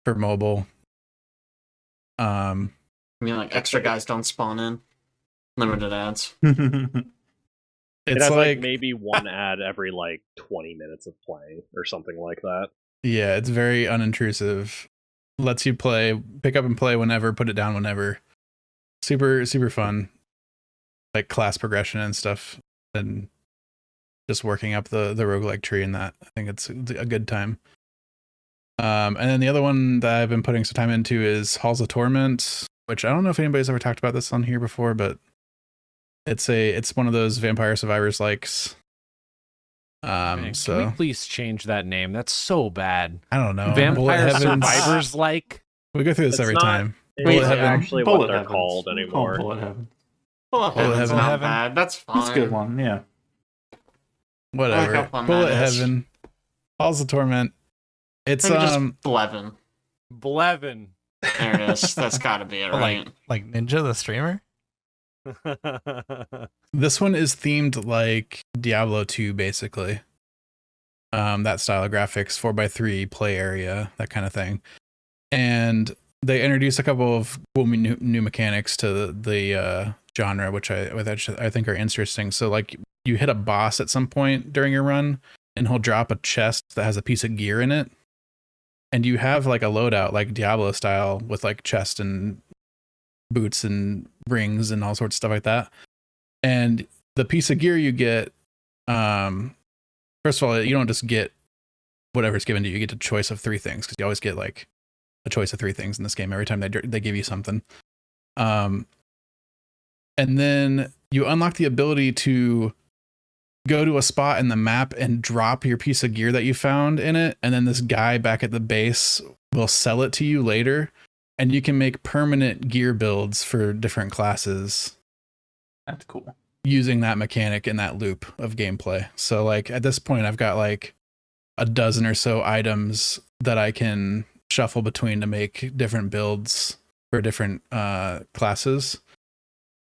for mobile. I mean, like extra guys don't spawn in. Limited ads. It It's has like maybe one ad every like 20 minutes of playing or something like that. yeah, it's very unintrusive. Lets you pick up and play whenever, put it down whenever. Super, super fun. Like class progression and stuff, and just working up the roguelike tree in that. I think it's a good time. And then the other one that I've been putting some time into is Halls of Torment, which I don't know if anybody's ever talked about this on here before, but it's one of those Vampire Survivors likes. Man, So can we please change that name? That's so bad. I don't know. Vampire Bullet Heavens. Survivors like. We go through this It's every not- time. It's Bullet not Heaven. actually Bullet what they're Heavens. called We'll anymore. call Bullet Heaven. Bullet Heaven's Heaven. not bad. That's fine. That's a good one. Yeah. Whatever. I like how fun Bullet that is. Heaven. Halls of Torment. It's Maybe just Blevin. Blevin. There it is. That's got to be it, right? Like Ninja the streamer. this one is themed like Diablo 2 basically. That style of graphics, 4x3 play area, that kind of thing. And they introduce a couple of cool new mechanics to the genre, which I think are interesting. So like you hit a boss at some point during your run, and he'll drop a chest that has a piece of gear in it, and you have like a loadout like Diablo style with like chest and boots and rings and all sorts of stuff like that. And the piece of gear you get, first of all, you don't just get whatever's given to you. You get a choice of 3 things, because you always get like a choice of 3 things in this game every time they give you something. And then you unlock the ability to go to a spot in the map and drop your piece of gear that you found in it, and then this guy back at the base will sell it to you later, and you can make permanent gear builds for different classes That's cool. using that mechanic in that loop of gameplay. So like at this point I've got like a dozen or so items that I can shuffle between to make different builds for different classes.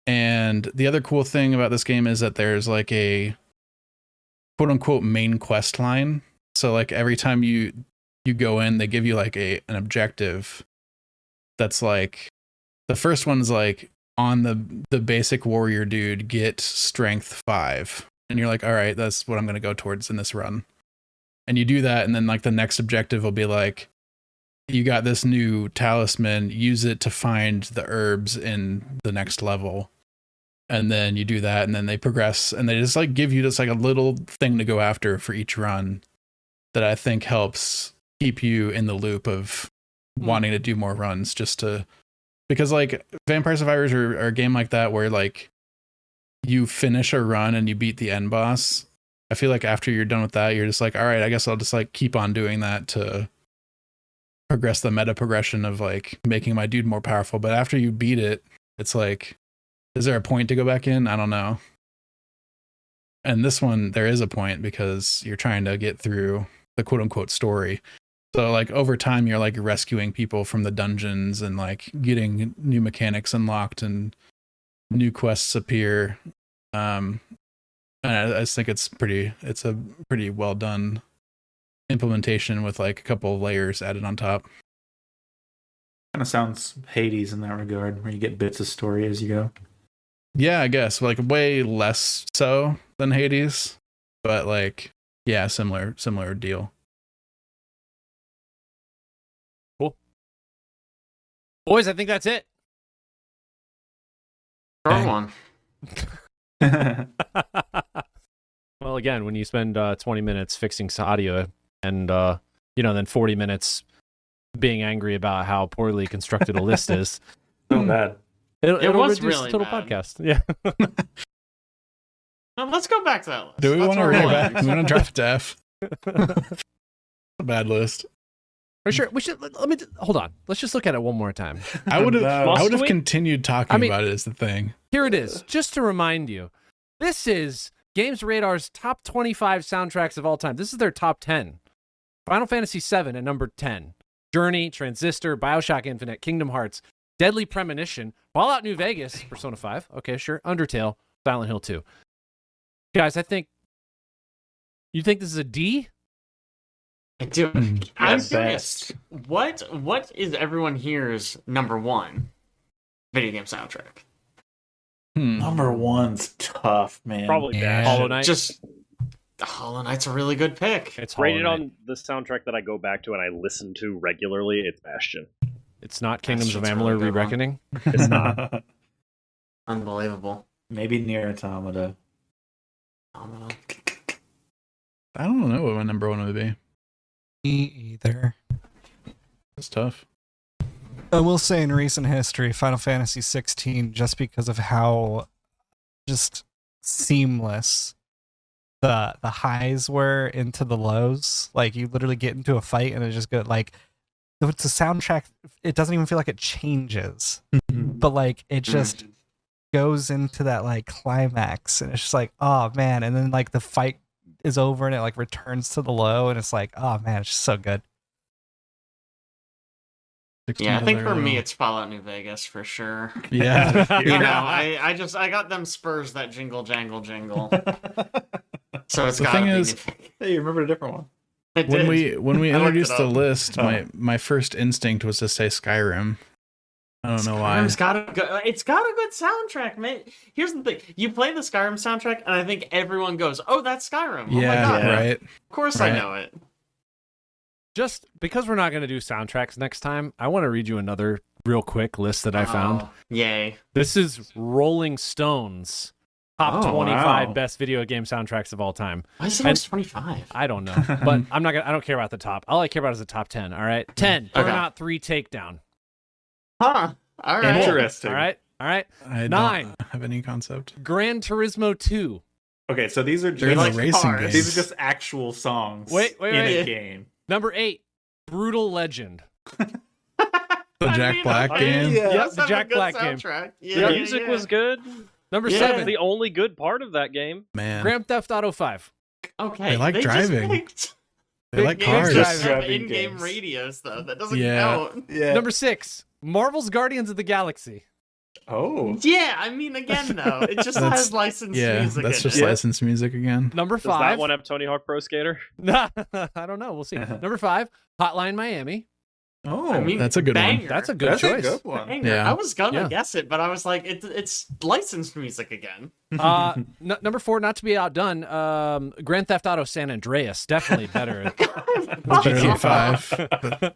And the other cool thing about this game is that there's like a quote unquote main quest line. So like every time you go in, they give you like an objective that's like, the first one's like, on the basic warrior dude, get strength 5. And you're like, all right, that's what I'm going to go towards in this run. And you do that, and then like the next objective will be like, you got this new talisman, use it to find the herbs in the next level. And then you do that, and then they progress, and they just like give you just like a little thing to go after for each run that I think helps keep you in the loop of wanting to do more runs, just to, because like Vampire Survivors are a game like that where like you finish a run and you beat the end boss. I feel like after you're done with that, you're just like, all right, I guess I'll just like keep on doing that to progress the meta progression of like making my dude more powerful. But after you beat it, it's like, is there a point to go back in? I don't know. And this one, there is a point, because you're trying to get through the quote unquote story. So like over time, you're like rescuing people from the dungeons and like getting new mechanics unlocked and new quests appear. And I just think it's a pretty well done implementation with like a couple of layers added on top. Kind of sounds Hades in that regard, where you get bits of story as you go. Yeah, I guess like way less so than Hades, but like, yeah, similar deal. Boys, I think that's it. Throw one. Well, again, when you spend 20 minutes fixing some audio and, then 40 minutes being angry about how poorly constructed a list is. So bad. It'll was reduce really the total bad. podcast. Yeah. Well, let's go back to that list. Do we That's want to where read we're it back? at. We want to drop it to F. A bad list. For sure. We should let me hold on. Let's just look at it one more time. I would have. No. I would have Must we? continued talking about it as the thing. Here it is. Just to remind you, this is Games Radar's top 25 soundtracks of all time. This is their top 10. Final Fantasy VII at number 10. Journey, Transistor, BioShock Infinite, Kingdom Hearts, Deadly Premonition, Fallout New Vegas, Persona 5. Okay, sure. Undertale, Silent Hill 2. Guys, you think this is a D? I do. Mm, I'm at curious. What is everyone here's number one video game soundtrack? Number one's tough, man. Probably Yeah. Bastion. Hollow Knight. Just Hollow Knight's a really good pick. It's Hollow Rated Knight. on the soundtrack that I go back to and I listen to regularly, it's Bastion. It's not Kingdoms of Bastion's a Amalur really good one. Re-Reckoning. It's not. Unbelievable. Maybe Nier Automata. Phenomenal. I don't know what my number one would be. Me either. It's tough. I will say in recent history, Final Fantasy 16, just because of how just seamless the highs were into the lows. Like you literally get into a fight and it just go like it's a soundtrack. It doesn't even feel like it changes, but like it just goes into that like climax, and it's just like, oh man, and then like the fight is over and it like returns to the low, and it's like, oh man, it's just so good. Yeah, I think for me it's Fallout New Vegas for sure. Yeah. You know, I got them spurs that jingle jangle jingle. So it's The got thing to be is, New Vegas. Hey, you remembered a different one. It when did. we I looked introduced it the up. list, Oh. my first instinct was to say Skyrim. I don't know why. Skyrim's got a good soundtrack, man. Here's the thing: you play the Skyrim soundtrack, and I think everyone goes, "Oh, that's Skyrim." Oh my Yeah, god! right. Of course, Right. I know it. Just because we're not going to do soundtracks next time, I want to read you another real quick list that I found. Oh, yay! This is Rolling Stone's top Oh, 25 wow. best video game soundtracks of all time. Why is it And- always 25? I don't know, but I don't care about the top. All I care about is the top 10. All right, 10. Okay. Burnout 3 Takedown. Huh? All right. Interesting. All right, I 9. don't have any concept. Gran Turismo 2. Okay, so these are They're just in the racing cars. games. these are just actual songs Wait, in wait. a game. Number 8. Brutal Legend. The Jack Black game. Yeah. Yep, Does the have a Jack good Black game. soundtrack. The Yeah, music was good. Number Yeah. 7. The only good part of that game. Man, Grand Theft Auto 5. Okay. They like just driving. picked they like games cars. that have Driving in-game games. radios, though. That doesn't Yeah. count. Yeah. Number 6. Marvel's Guardians of the Galaxy. Oh. Yeah, I mean, again, though, it just That's- has licensed Yeah, music. that's in just it. licensed music again. Number Does 5. that one have Tony Hawk Pro Skater? I don't know. We'll see. Number 5. Hotline Miami. Oh. I mean, That's a good one. banger. That's a good that's choice. a good one. Banger. Yeah. I was gonna Yeah. guess it, but I was like, it's licensed music again. Number 4, not to be outdone, Grand Theft Auto San Andreas. Definitely better. Better than 5.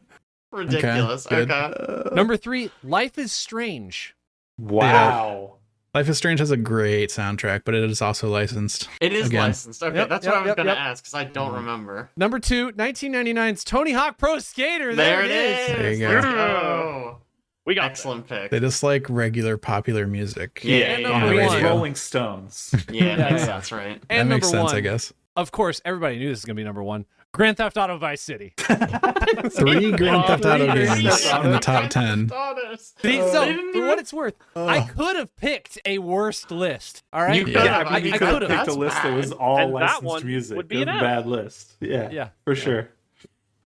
Ridiculous. Okay, good. Okay. Number 3, Life is Strange. Wow. Life is Strange has a great soundtrack, but it is also licensed. It is Again. licensed. Okay, Yep, that's yep, what I was yep, gonna yep. ask because I don't remember. Number 2, 1999's Tony Hawk Pro Skater. There it is. There you go. Let's go. We got Excellent pick. They just like regular popular music. Yeah, And yeah, number yeah. It's one. Rolling Stones. Yeah, Yeah. makes sense, right? And that makes number sense, 1, I guess. of course, everybody knew this was going to be number 1. Grand Theft Auto Vice City. 3 Grand Theft Auto Grand games Theft Auto. in the top 10. See, They so, didn't for even- what it's worth, I could have picked a worst list. All right? You could Yeah. have. I you I could have could've. picked a That's list that was bad. all And that licensed one music. would be It was an a F. bad list. Yeah, Yeah. for sure.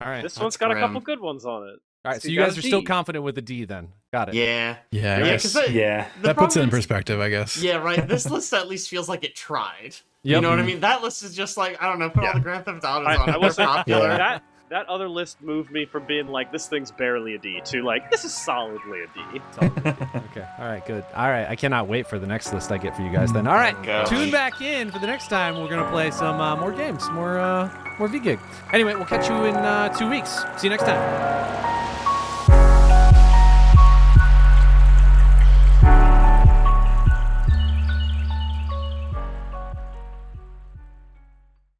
All right. This That's one's got a grim. couple good ones on it. All right. So You you got guys a are still D. confident with the D then. Got it. Yeah. Yeah, I Yeah, guess. because Yeah. That puts it in perspective, I guess. Yeah, right. This list at least feels like it tried. You Yep. know what I mean? That list is just like, I don't know, put all Yeah. the Grand Theft Autos I on it. They're was popular. Yeah. That other list moved me from being like, this thing's barely a D to like, this is solidly a D. Okay. All right. Good. All right. I cannot wait for the next list I get for you guys then. All right. Go. Tune back in for the next time. We're going to play some more games, more VGig. Anyway, we'll catch you in 2 weeks. See you next time.